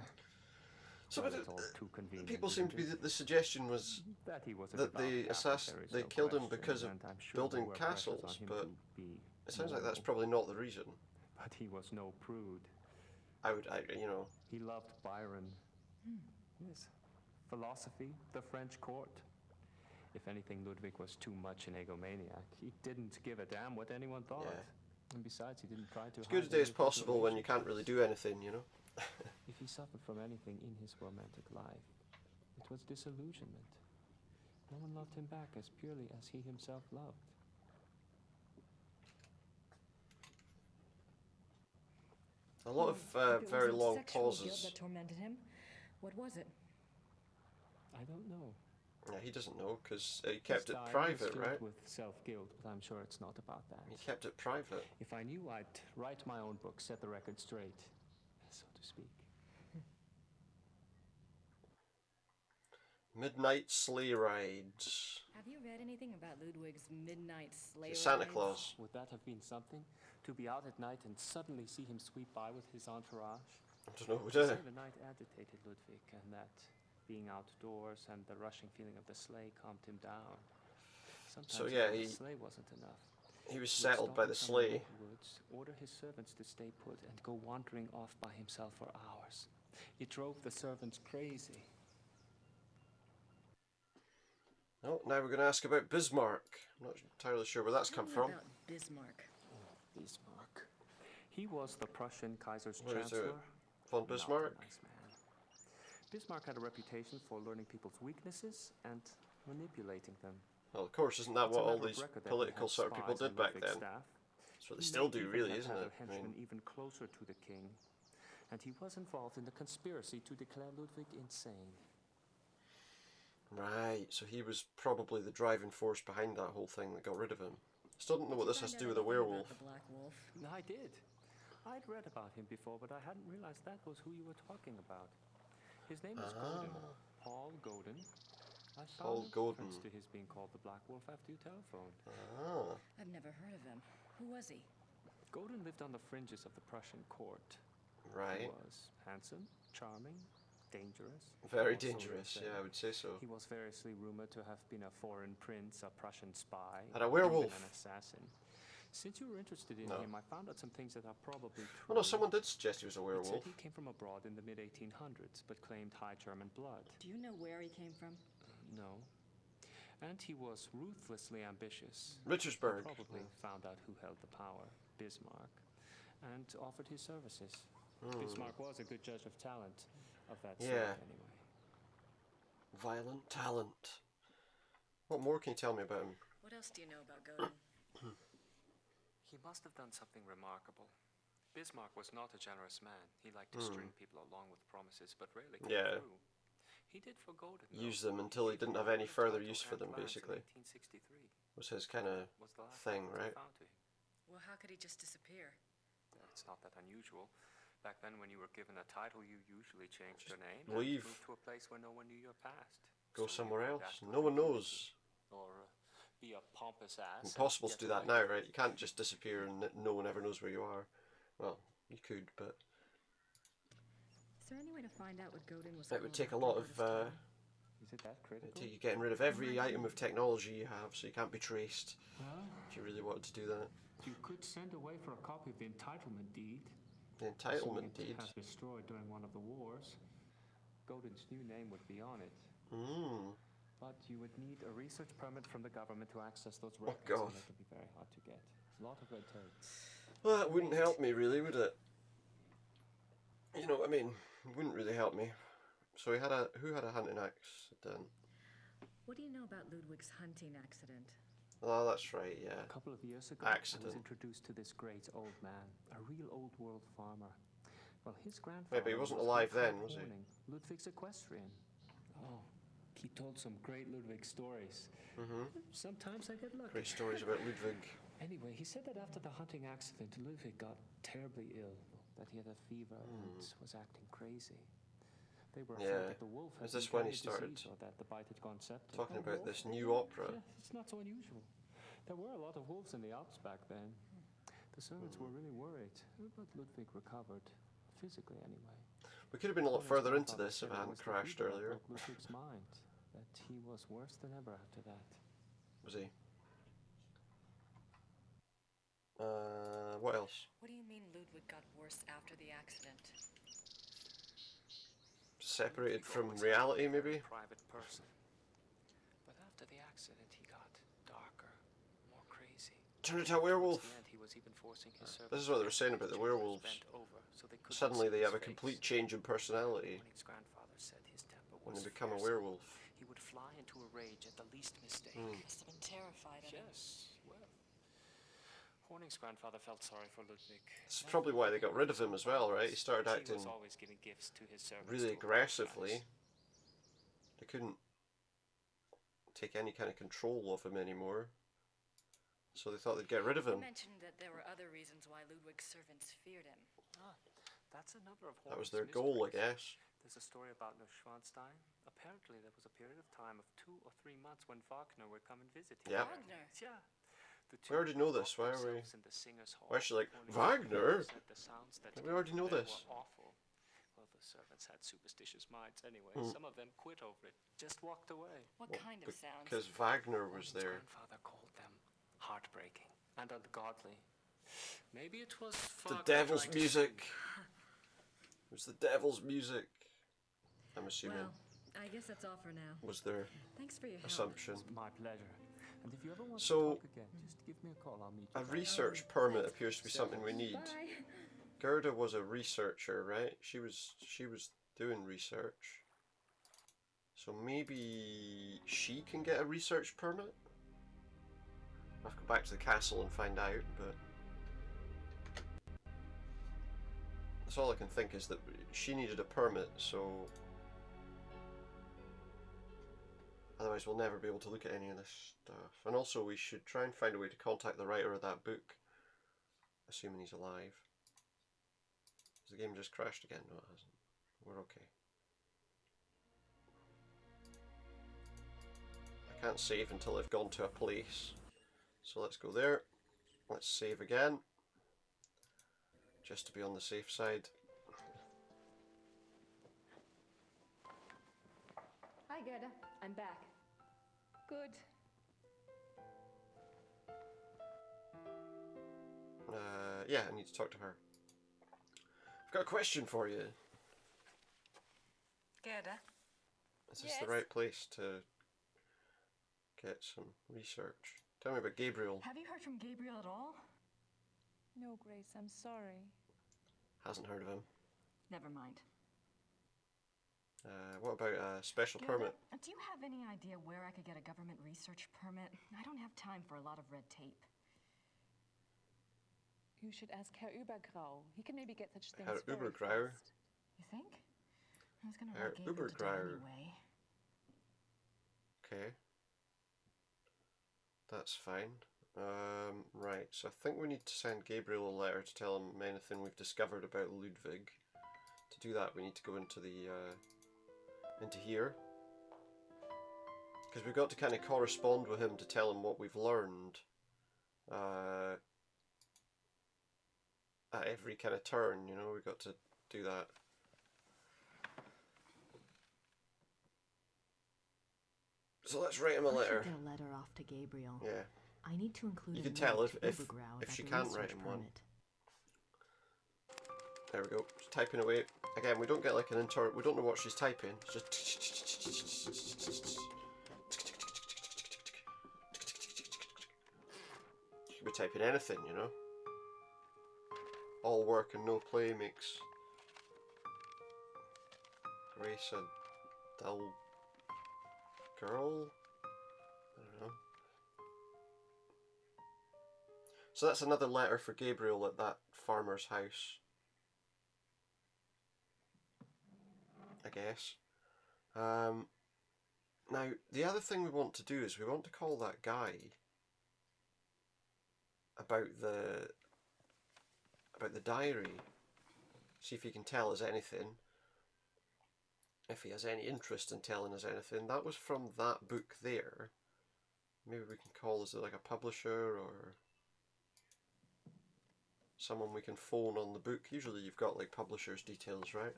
So, well, but it's all too convenient, people seem to be that the suggestion was that he was that they killed him because of building castles, but it sounds like that's probably not the reason. But he was no prude. You know. He loved Byron. Yes. Philosophy, the French court. If anything, Ludwig was too much an egomaniac. He didn't give a damn what anyone thought. Yeah. And besides, he didn't try to. As good a day as possible when you can't really do anything, you know. If he suffered from anything in his romantic life, it was disillusionment. No one loved him back as purely as he himself loved. A lot of very long pauses. That tormented him. What was it? I don't know. Yeah, he doesn't know because he kept it private, right? With self-guilt, but I'm sure it's not about that. He kept it private. If I knew, I'd write my own book, set the record straight, so to speak. Midnight sleigh rides. Have you read anything about Ludwig's midnight sleigh rides? Santa Claus. Would that have been something? To be out at night and suddenly see him sweep by with his entourage? I don't know, would I? I? The night agitated Ludwig, and that being outdoors and the rushing feeling of the sleigh calmed him down. Sometimes so yeah, the sleigh wasn't enough. He was settled by the sleigh. Woods, order his servants to stay put and go wandering off by himself for hours. It drove the servants crazy. Oh, now we're going to ask about Bismarck. I'm not entirely sure where that's come from. About Bismarck. Bismarck. He was the Prussian Kaiser's What is it? chancellor. Von Bismarck? Not a nice man. Bismarck had a reputation for learning people's weaknesses and manipulating them. Well, of course, isn't that what all these political sort of people did back then? That's what they still do, really, isn't it? I mean, even closer to the king, and he was involved in the conspiracy to declare Ludwig insane. Right, so he was probably the driving force behind that whole thing that got rid of him. Still don't know what this has to do with a werewolf. The Black Wolf? No, I did. I'd read about him before, but I hadn't realized that was who you were talking about. His name is Godin. Paul Godin. I found a reference to his being called the Black Wolf after you telephoned. I've never heard of him. Who was he? Godin lived on the fringes of the Prussian court. Right. He was handsome, charming, dangerous. Very dangerous, yeah, I would say so. He was variously rumored to have been a foreign prince, a Prussian spy, and a werewolf, an assassin. Since you were interested in him, I found out some things that are probably true. Well, no, someone did suggest he was a werewolf. It said he came from abroad in the mid-1800s, but claimed high German blood. Do you know where he came from? No. And he was ruthlessly ambitious. Richardsburg. He probably found out who held the power, Bismarck, and offered his services. Bismarck was a good judge of talent, of that sort, anyway. Violent talent. What more can you tell me about him? What else do you know about Godin? He must have done something remarkable. Bismarck was not a generous man. He liked to string people along with promises, but rarely came through. He did for Godin. Use them until he didn't have any further use for them, basically. 1863. Was his kind of thing, right? Well, how could he just disappear? It's not that unusual. Back then, when you were given a title, you usually changed your name. Leave. And moved to a place where no one knew your past. Go somewhere else. No one knows. Or be a pompous ass. Impossible to do that now, right? You can't just disappear and no one ever knows where you are. Well, you could, but is there any way to find out what Godin was? It would take a lot of. Is it that critical? It'd take you getting rid of every item of technology you have, so you can't be traced. If you really wanted to do that. You could send away for a copy of the entitlement deed. The entitlement deed. It was destroyed during one of the wars. Godin's new name would be on it. But you would need a research permit from the government to access those records. Oh, God. And that would be very hard to get. A lot of red tape. Well, that wouldn't help me, really, would it? You know what I mean? It wouldn't really help me. So who had a hunting accident? What do you know about Ludwig's hunting accident? Oh, that's right, yeah. A couple of years ago, Accident. I was introduced to this great old man, a real old world farmer. Well, his grandfather. Wait, but he wasn't alive then, was he? Ludwig's equestrian. Oh, he told some great Ludwig stories. Sometimes I get lucky. Great stories about Ludwig. Anyway, he said that after the hunting accident, Ludwig got terribly ill, that he had a fever and was acting crazy. They were Yeah. afraid that the wolf had Is this been when he carried started disease or that the bite had gone septic. talking A about wolf? this new opera? Yeah, it's not so unusual. There were a lot of wolves in the Alps back then. The servants were really worried, but Ludwig recovered, physically anyway. We could have been a lot Horning's further into grandfather this if said I it hadn't was the crashed fever that earlier. broke Ludwig's mind, that he was worse than ever after that. Was he? What else? What do you mean Ludwig got worse after the accident? Separated Ludwig from always reality, had been a very maybe? private person. But after the accident, he got darker, more crazy. Turned into a werewolf. Towards the end, he was even forcing his This servants is what they to were have saying his about the shoulders werewolves. bent over so they couldn't Suddenly see they his have a face. complete change in personality Horning's grandfather said his temper when was they become a fearsome. werewolf. He would fly into a rage at the least mistake. Must have been terrified of him. Yes, well, Horning's grandfather felt sorry for Ludwig. This is probably why they got rid of him as well, right? He started He acting was always giving gifts to his servants really to aggressively. apologize. They couldn't take any kind of control of him anymore, so they thought they'd get rid of him. You mentioned that there were other reasons why Ludwig's servants feared him. That's another of That was Horning's their goal, I mysteries. guess. There's a story about Neuschwanstein. Apparently, there was a period of time of 2 or 3 months when Wagner would come and visit him. Yeah. Wagner? Yeah. The We already know this. Why are we? in the singers' hall. Why is she like, Horning's Wagner? said the sounds that We already know they this. were awful. Well, the servants had superstitious minds anyway. Mm. Some of them quit over it, just walked away. What kind of sounds? Because Wagner was Horning's there. grandfather called them heartbreaking and ungodly. Maybe it was The Wagner devil's trying to music. sing. It was the devil's music. I'm assuming Well, I guess that's all for now. was their Thanks for your help. assumption. It's my pleasure. And if you ever want So, to talk again, just give me a call. I'll meet you. A there. research permit appears to be something we need. Bye. Gerda was a researcher, right? She was doing research. So maybe she can get a research permit? I'll have to go back to the castle and find out, but that's all I can think is that she needed a permit, so otherwise we'll never be able to look at any of this stuff. And also we should try and find a way to contact the writer of that book, assuming he's alive. Has the game just crashed again? No, it hasn't. We're okay. I can't save until I've gone to a place. So let's go there. Let's save again. Just to be on the safe side. Hi, Gerda. I'm back. Good. Yeah, I need to talk to her. I've got a question for you. Gerda? Is this the right place to get some research? Tell me about Gabriel. Have you heard from Gabriel at all? No, Grace, I'm sorry. Hasn't heard of him. Never mind. What about a special Gerda, permit? do you have any idea where I could get a government research permit? I don't have time for a lot of red tape. You should ask Herr Übergrau. He can maybe get such things Herr very Übergrau? fast. You think? I was gonna Herr write Gabriel today Übergrau. anyway. Okay. That's fine. Right, so I think we need to send Gabriel a letter to tell him anything we've discovered about Ludwig. To do that, we need to go into the into here, because we've got to kind of correspond with him to tell him what we've learned at every kind of turn. You know, we've got to do that. So let's write him a I should letter. get a letter off to Gabriel. Yeah. I need to include You a can note tell to if Übergrau about she the can't research write him one. permit. There we go. She's typing away. Again, we don't get like an intern. We don't know what she's typing. It's just. She could be typing anything, you know. All work and no play makes Grace a dull girl. I don't know. So that's another letter for Gabriel at that farmer's house, I guess. Now, the other thing we want to do is we want to call that guy about the diary. See if he can tell us anything. if he has any interest in telling us anything. That was from that book there. Maybe we can call, is it like a publisher or someone we can phone on the book? Usually you've got like publishers' details, right?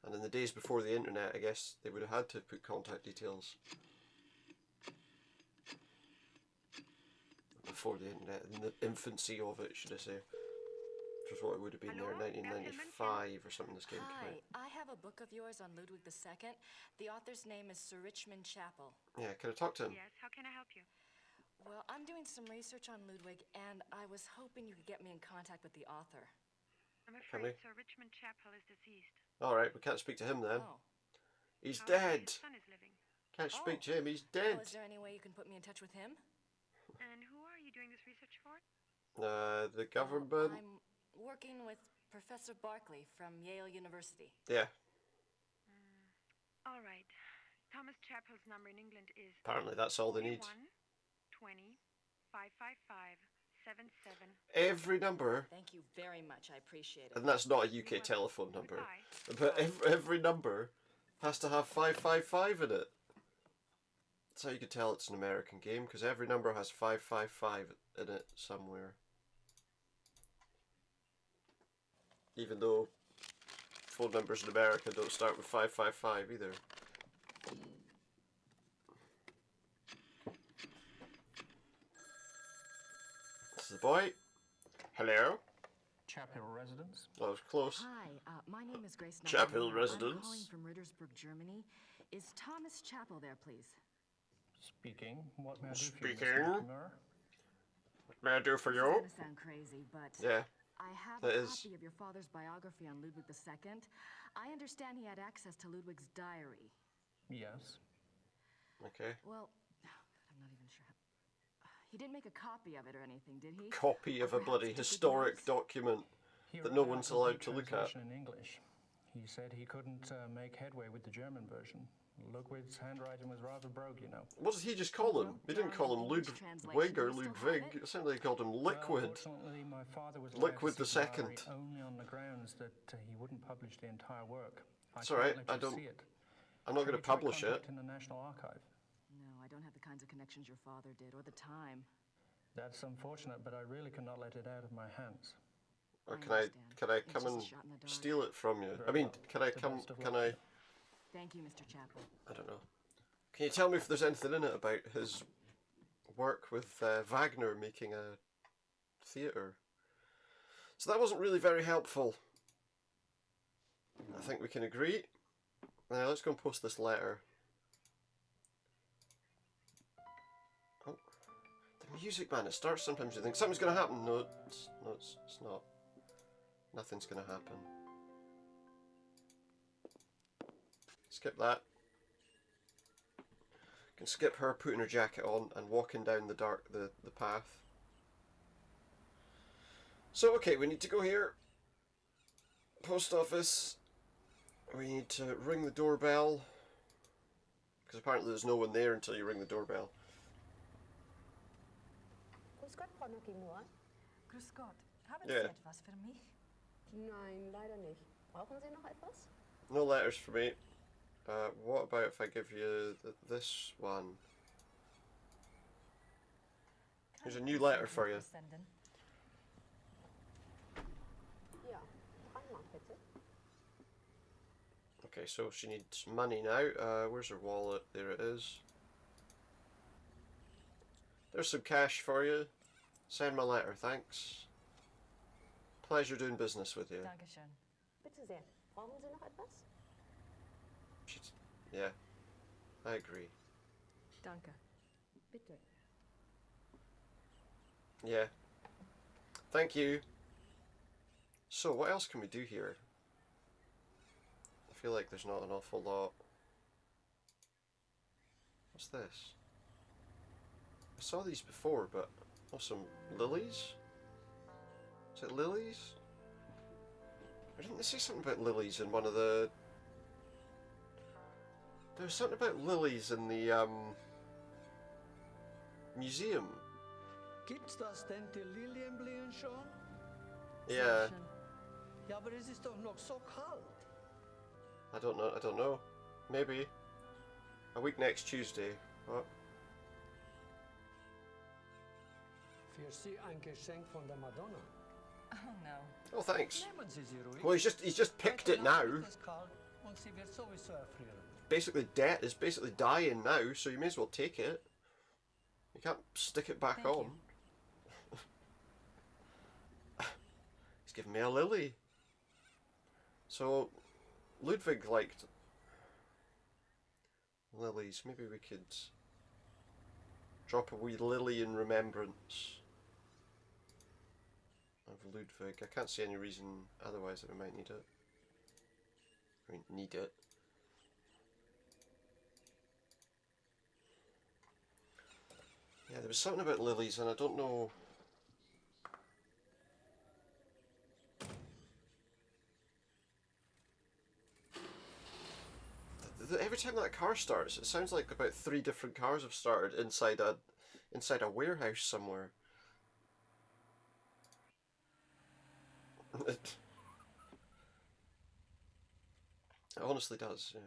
And in the days before the internet, I guess they would have had to put contact details. Before the internet, in the infancy of it, should I say. Which was what it would have been there in 1995 or something this game came out. Hi, I have a book of yours on Ludwig II. The author's name is Sir Richmond Chapel. Yeah, can I talk to him? Yes, how can I help you? Well, I'm doing some research on Ludwig, and I was hoping you could get me in contact with the author. I'm afraid Sir Richmond Chapel is deceased. Alright, we can't speak to him then. Oh. He's dead! His son is living. Can't speak to him, he's dead! Well, is there any way you can put me in touch with him? And who are you doing this research for? The government. I'm working with Professor Barkley from Yale University. Yeah. All right. Thomas Chapel's number in England is... Apparently that's all they need. 20 555 77. Every number. Thank you very much, I appreciate it. And that's not a UK telephone number. But every number has to have 555 in it. That's how you can tell it's an American game, because every number has 555 in it somewhere. Even though phone numbers in America don't start with 555 either. This is the boy. Hello? Chapel residence? That was close. Hi, my name is Grace. Chapel I'm residence. calling from Rittersburg, Germany. Is Thomas Chapel there, please? Speaking. What may I do for you, Speaking. Mr. McNamara? What may I do for This you? is gonna sound crazy, but Yeah. I have That a is. copy of your father's biography on Ludwig II. I understand he had access to Ludwig's diary. Yes. Okay. Well, I'm not even sure. He didn't make a copy of it or anything, did he? Copy of a bloody historic document that no one's allowed to look at. In English. He said he couldn't make headway with the German version. Ludwig's handwriting was rather brogue, you know. What did he just call him? He didn't call him Ludwig or Ludwig. It sounded like he called him Liquid. Unfortunately, my father was Liquid the allowed to see the Second. diary only on the grounds that he wouldn't publish the entire work. It's alright, I don't. I'm not going to publish it. In the National Archive. No, I don't have the kinds of connections your father did, or the time. That's unfortunate, but I really cannot let it out of my hands. Or can I come and steal it from you? I mean, can I come? Can I? Thank you, Mr. Chapel. I don't know. Can you tell me if there's anything in it about his work with Wagner making a theatre? So that wasn't really very helpful. I think we can agree. Now let's go and post this letter. Oh, the music, man! It starts sometimes. You think something's going to happen. No, it's not. Nothing's going to happen. Skip that. Can skip her putting her jacket on and walking down the path. So okay, we need to go here. Post office. We need to ring the doorbell. Because apparently there's no one there until you ring the doorbell. Grüß Gott, Frau Nakimura. Grüß Gott. Haben Yeah. Sie etwas für mich? Nein, leider nicht. Brauchen Sie noch etwas? No letters for me. What about if I give you this one? Here's a new letter for you. Ja, einmal bitte. Okay, so she needs money now. Where's her wallet? There it is. There's some cash for you. Send my letter, thanks. Pleasure doing business with you. Dankeschön. Bitte sehr. Brauchen Sie noch etwas? Yeah, I agree. Danke. Bitte. Yeah. Thank you. So, what else can we do here? I feel like there's not an awful lot. What's this? I saw these before, but... Oh, some lilies? Is it lilies? Or didn't they say something about lilies in one of the... There was something about lilies in the, museum. Gibt's das denn die Lilienblühen schon? Yeah. Ja, aber es ist doch noch so kalt. I don't know. Maybe. A week next Tuesday. What? Für Sie ein Geschenk von der Madonna. Oh no. Oh, thanks. Nehmen Sie sie ruhig. Well, he's just picked it now. Heute Nacht ist es kalt und sie wird sowieso erfrieren. Basically, debt is basically dying now, so you may as well take it. You can't stick it back on. He's giving me a lily. So, Ludwig liked lilies. Maybe we could drop a wee lily in remembrance of Ludwig. I can't see any reason otherwise that we might need it. I mean, need it. Yeah, there was something about lilies, and I don't know. Every time that car starts, it sounds like about 3 different cars have started inside a warehouse somewhere. It honestly does, yeah.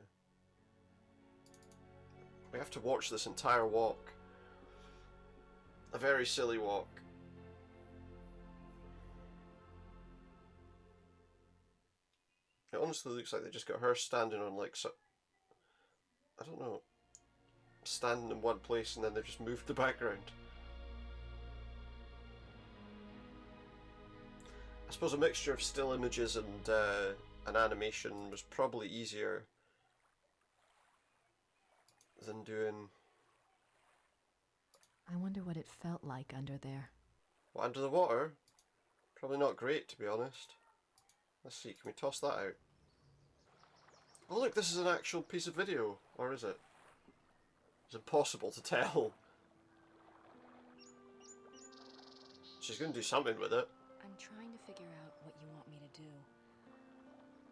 We have to watch this entire walk. A very silly walk. It honestly looks like they just got her standing on like I don't know, standing in one place and then they've just moved the background. I suppose a mixture of still images and an animation was probably easier than doing... I wonder what it felt like under there. What, under the water? Probably not great, to be honest. Let's see, can we toss that out? Oh look, this is an actual piece of video, or is it? It's impossible to tell. She's going to do something with it. I'm trying to figure out what you want me to do,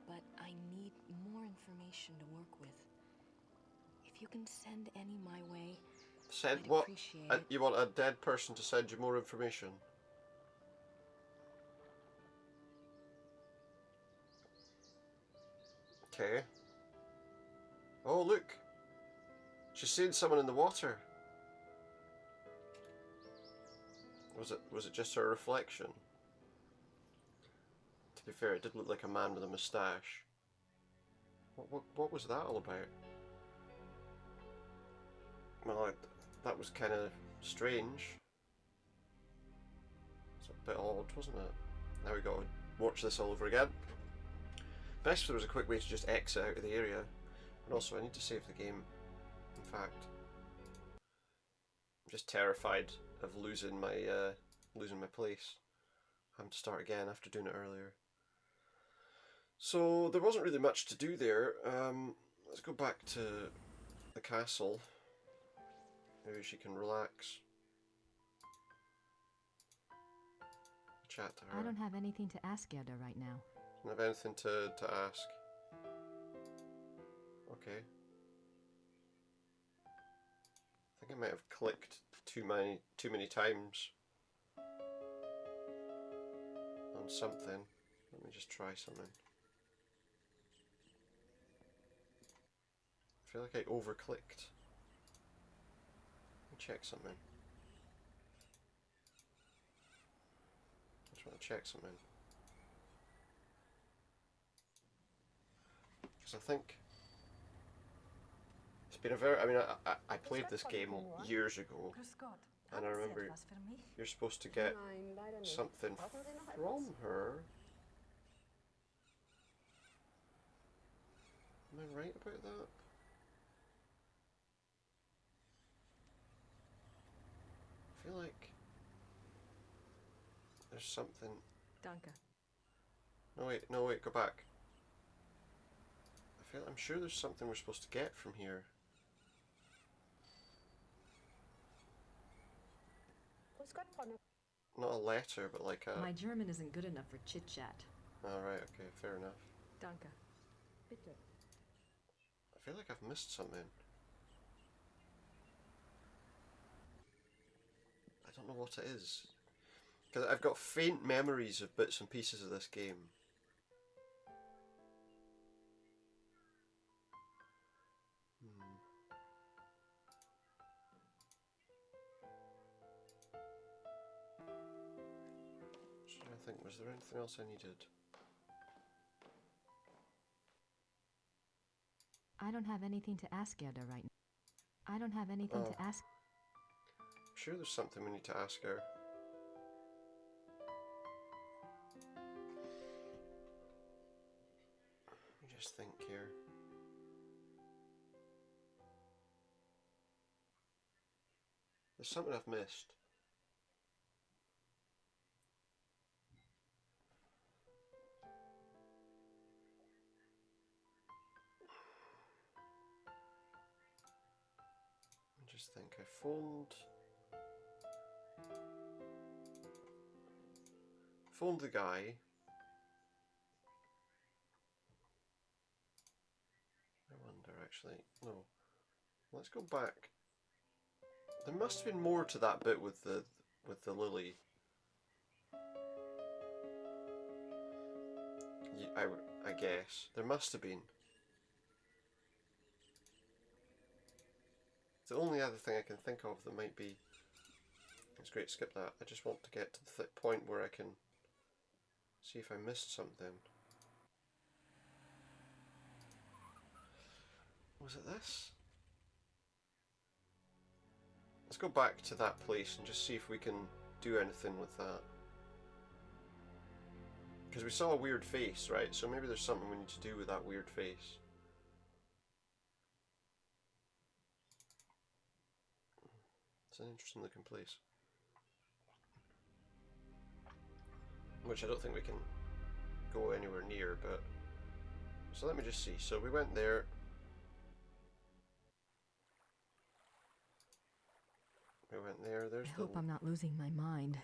but I need more information to work with. If you can send any my way, Send I'd what? appreciate it. You want a dead person to send you more information? Okay. Oh look! She's seeing someone in the water. Was it just her reflection? To be fair, it did look like a man with a moustache. What was that all about? Well, that was kind of strange. It's a bit odd, wasn't it? Now we got to watch this all over again. Best if there was a quick way to just exit out of the area. And also, I need to save the game. In fact, I'm just terrified of losing my place. Having to start again after doing it earlier. So there wasn't really much to do there. Let's go back to the castle. Maybe she can relax. Chat to her. I don't have anything to ask Gerda right now. Don't have anything to ask. Okay. I think I might have clicked too many times on something. Let me just try something. I feel like I over-clicked. Let me check something. I just want to check something. Because I think it's been a very... I mean, I played this game years ago, and I remember you're supposed to get something from her. Am I right about that? I feel like there's something... Danke. No wait, go back. I'm sure there's something we're supposed to get from here. Not a letter, but like a... My German isn't good enough for chit-chat. Alright, okay, fair enough. Danke. Bitte. I feel like I've missed something. I don't know what it is. Because I've got faint memories of bits and pieces of this game. think, was there anything else I needed? I don't have anything to ask Gerda right now. I don't have anything to ask. I'm sure there's something we need to ask her. Let me just think here. There's something I've missed. I just think I phoned the guy. I wonder, actually. No. Let's go back. There must have been more to that bit with the lily. Yeah, I guess there must have been. It's the only other thing I can think of that might be. It's great. Skip that. I just want to get to the point where I can see if I missed something. Was it this? Let's go back to that place and just see if we can do anything with that. Because we saw a weird face, right? So maybe there's something we need to do with that weird face. It's an interesting looking place. Which I don't think we can go anywhere near, but... So let me just see. So we went there. We went there. There's I hope I'm not losing my mind.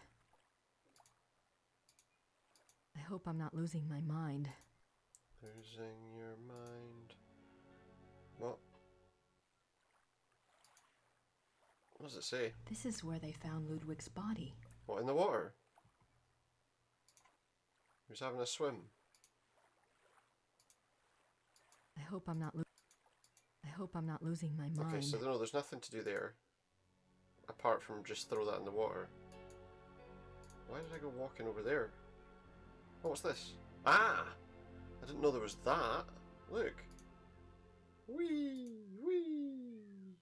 I hope I'm not losing my mind. Losing your mind. What? What does it say? This is where they found Ludwig's body. What, in the water? He was having a swim. I hope I'm not losing my mind. Okay, so no, there's nothing to do there. Apart from just throw that in the water. Why did I go walking over there? Oh, what's this? Ah! I didn't know there was that. Look. Whee! Whee!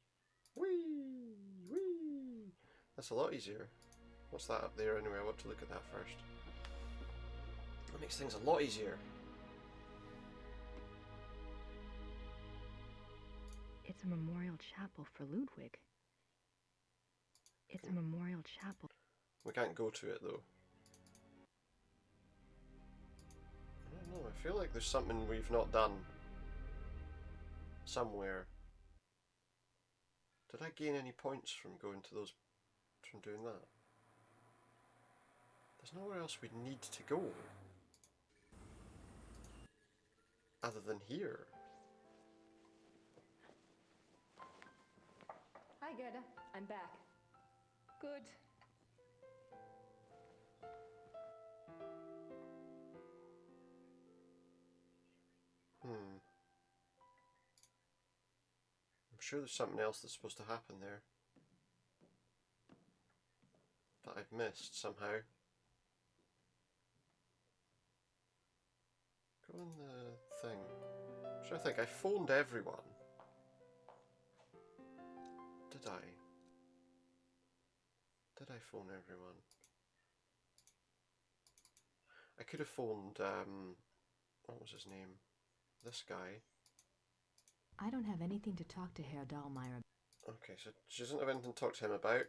Whee! Whee! That's a lot easier. What's that up there anyway? I want to look at that first. That makes things a lot easier. It's a memorial chapel for Ludwig. It's a memorial chapel. We can't go to it though. I don't know, I feel like there's something we've not done. Somewhere. Did I gain any points from going to those, from doing that? There's nowhere else we need to go. Other than here. Hi, Gerda. I'm back. Good. I'm sure there's something else that's supposed to happen there. That I've missed somehow. Go in the thing. I'm trying to think, I phoned everyone. Did I? Did I phone everyone? I could have phoned, what was his name? This guy. I don't have anything to talk to Herr Dahlmeier. Okay, so she doesn't have anything to talk to him about.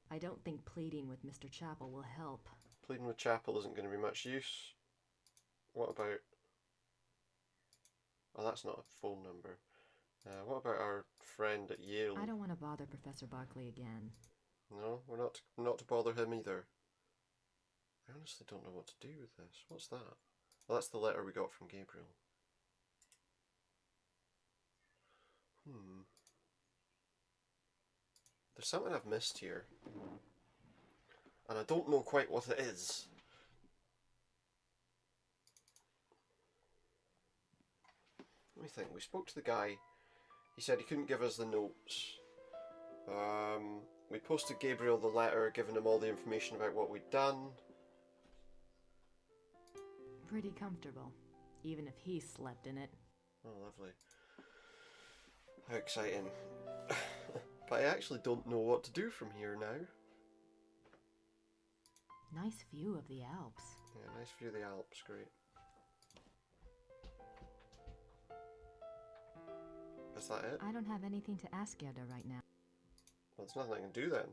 I don't think pleading with Mr. Chapel will help. Pleading with Chapel isn't going to be much use. What about... Oh, that's not a phone number. What about our friend at Yale? I don't want to bother Professor Barclay again. No, we're not to bother him either. I honestly don't know what to do with this. What's that? Well, that's the letter we got from Gabriel. There's something I've missed here. And I don't know quite what it is. Let me think. We spoke to the guy. He said he couldn't give us the notes. We posted Gabriel the letter, giving him all the information about what we'd done. Pretty comfortable, even if he slept in it. Oh, lovely. How exciting. But I actually don't know what to do from here now. Nice view of the Alps. Yeah, nice view of the Alps, great. Is that it? I don't have anything to ask Gerda right now. Well, there's nothing I can do then.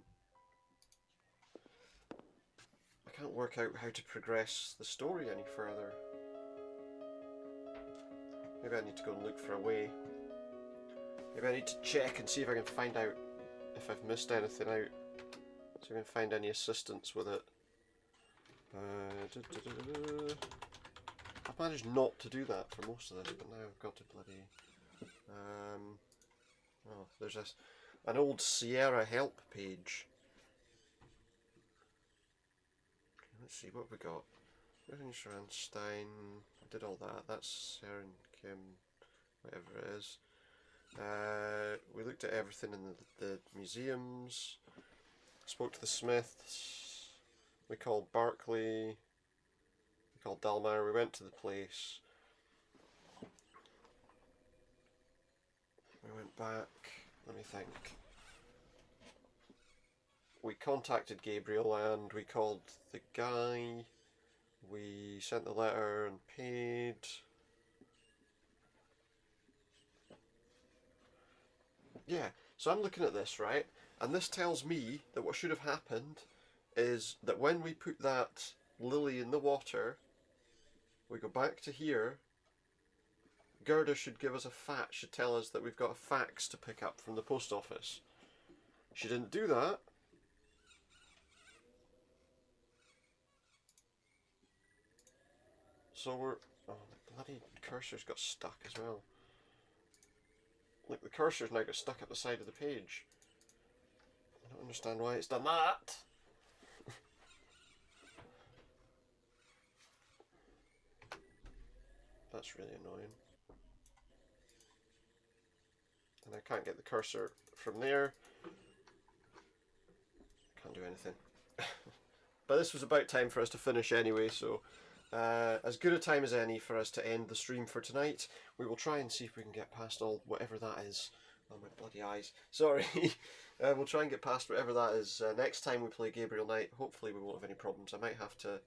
I can't work out how to progress the story any further. Maybe I need to go and look for a way. Maybe I need to check and see if I can find out if I've missed anything out. So I can find any assistance with it. I've managed not to do that for most of this, but now I've got to bloody... oh, there's an old Sierra help page. Let's see what we got. Schranstein, I did all that. That's Sarah and Kim, whatever it is. We looked at everything in the museums. Spoke to the Smiths. We called Barclay. We called Dalmar. We went to the place. We went back. Let me think. We contacted Gabriel and we called the guy. We sent the letter and paid. Yeah, so I'm looking at this, right? And this tells me that what should have happened is that when we put that lily in the water, we go back to here. Gerda should give us a fax, should tell us that we've got a fax to pick up from the post office. She didn't do that. So we're... Oh, the bloody cursor's got stuck as well. Look, the cursor's now got stuck at the side of the page. I don't understand why it's done that. That's really annoying. And I can't get the cursor from there. Can't do anything. But this was about time for us to finish anyway, so as good a time as any for us to end the stream for tonight. We will try and see if we can get past all whatever that is. Oh, my bloody eyes. Sorry. We'll try and get past whatever that is. Next time we play Gabriel Knight, hopefully we won't have any problems. I might have to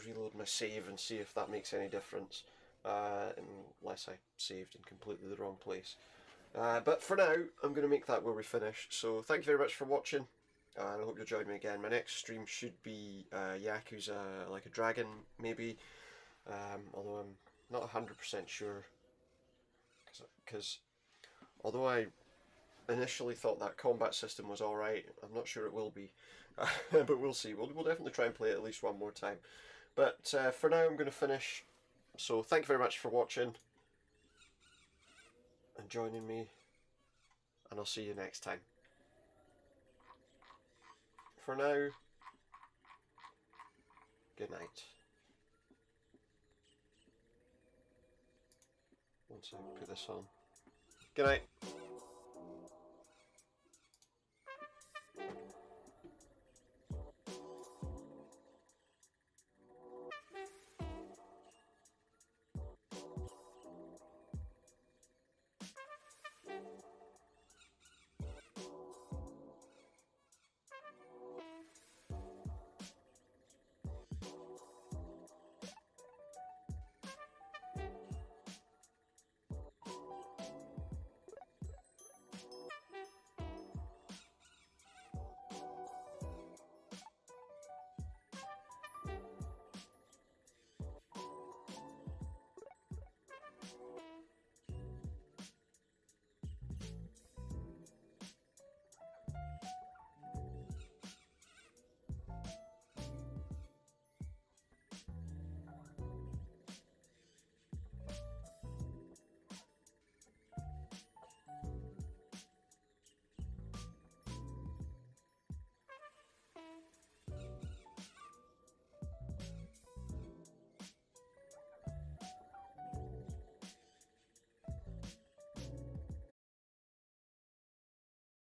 reload my save and see if that makes any difference. Unless I saved in completely the wrong place. But for now, I'm going to make that where we finish. So thank you very much for watching. And I hope you'll join me again. My next stream should be Yakuza Like a Dragon, maybe. Although I'm not 100% sure. Because although I initially thought that combat system was alright, I'm not sure it will be. But we'll see. We'll definitely try and play it at least one more time. But for now, I'm going to finish. So thank you very much for watching and joining me. And I'll see you next time. For now, good night. Once I put this on. Good night.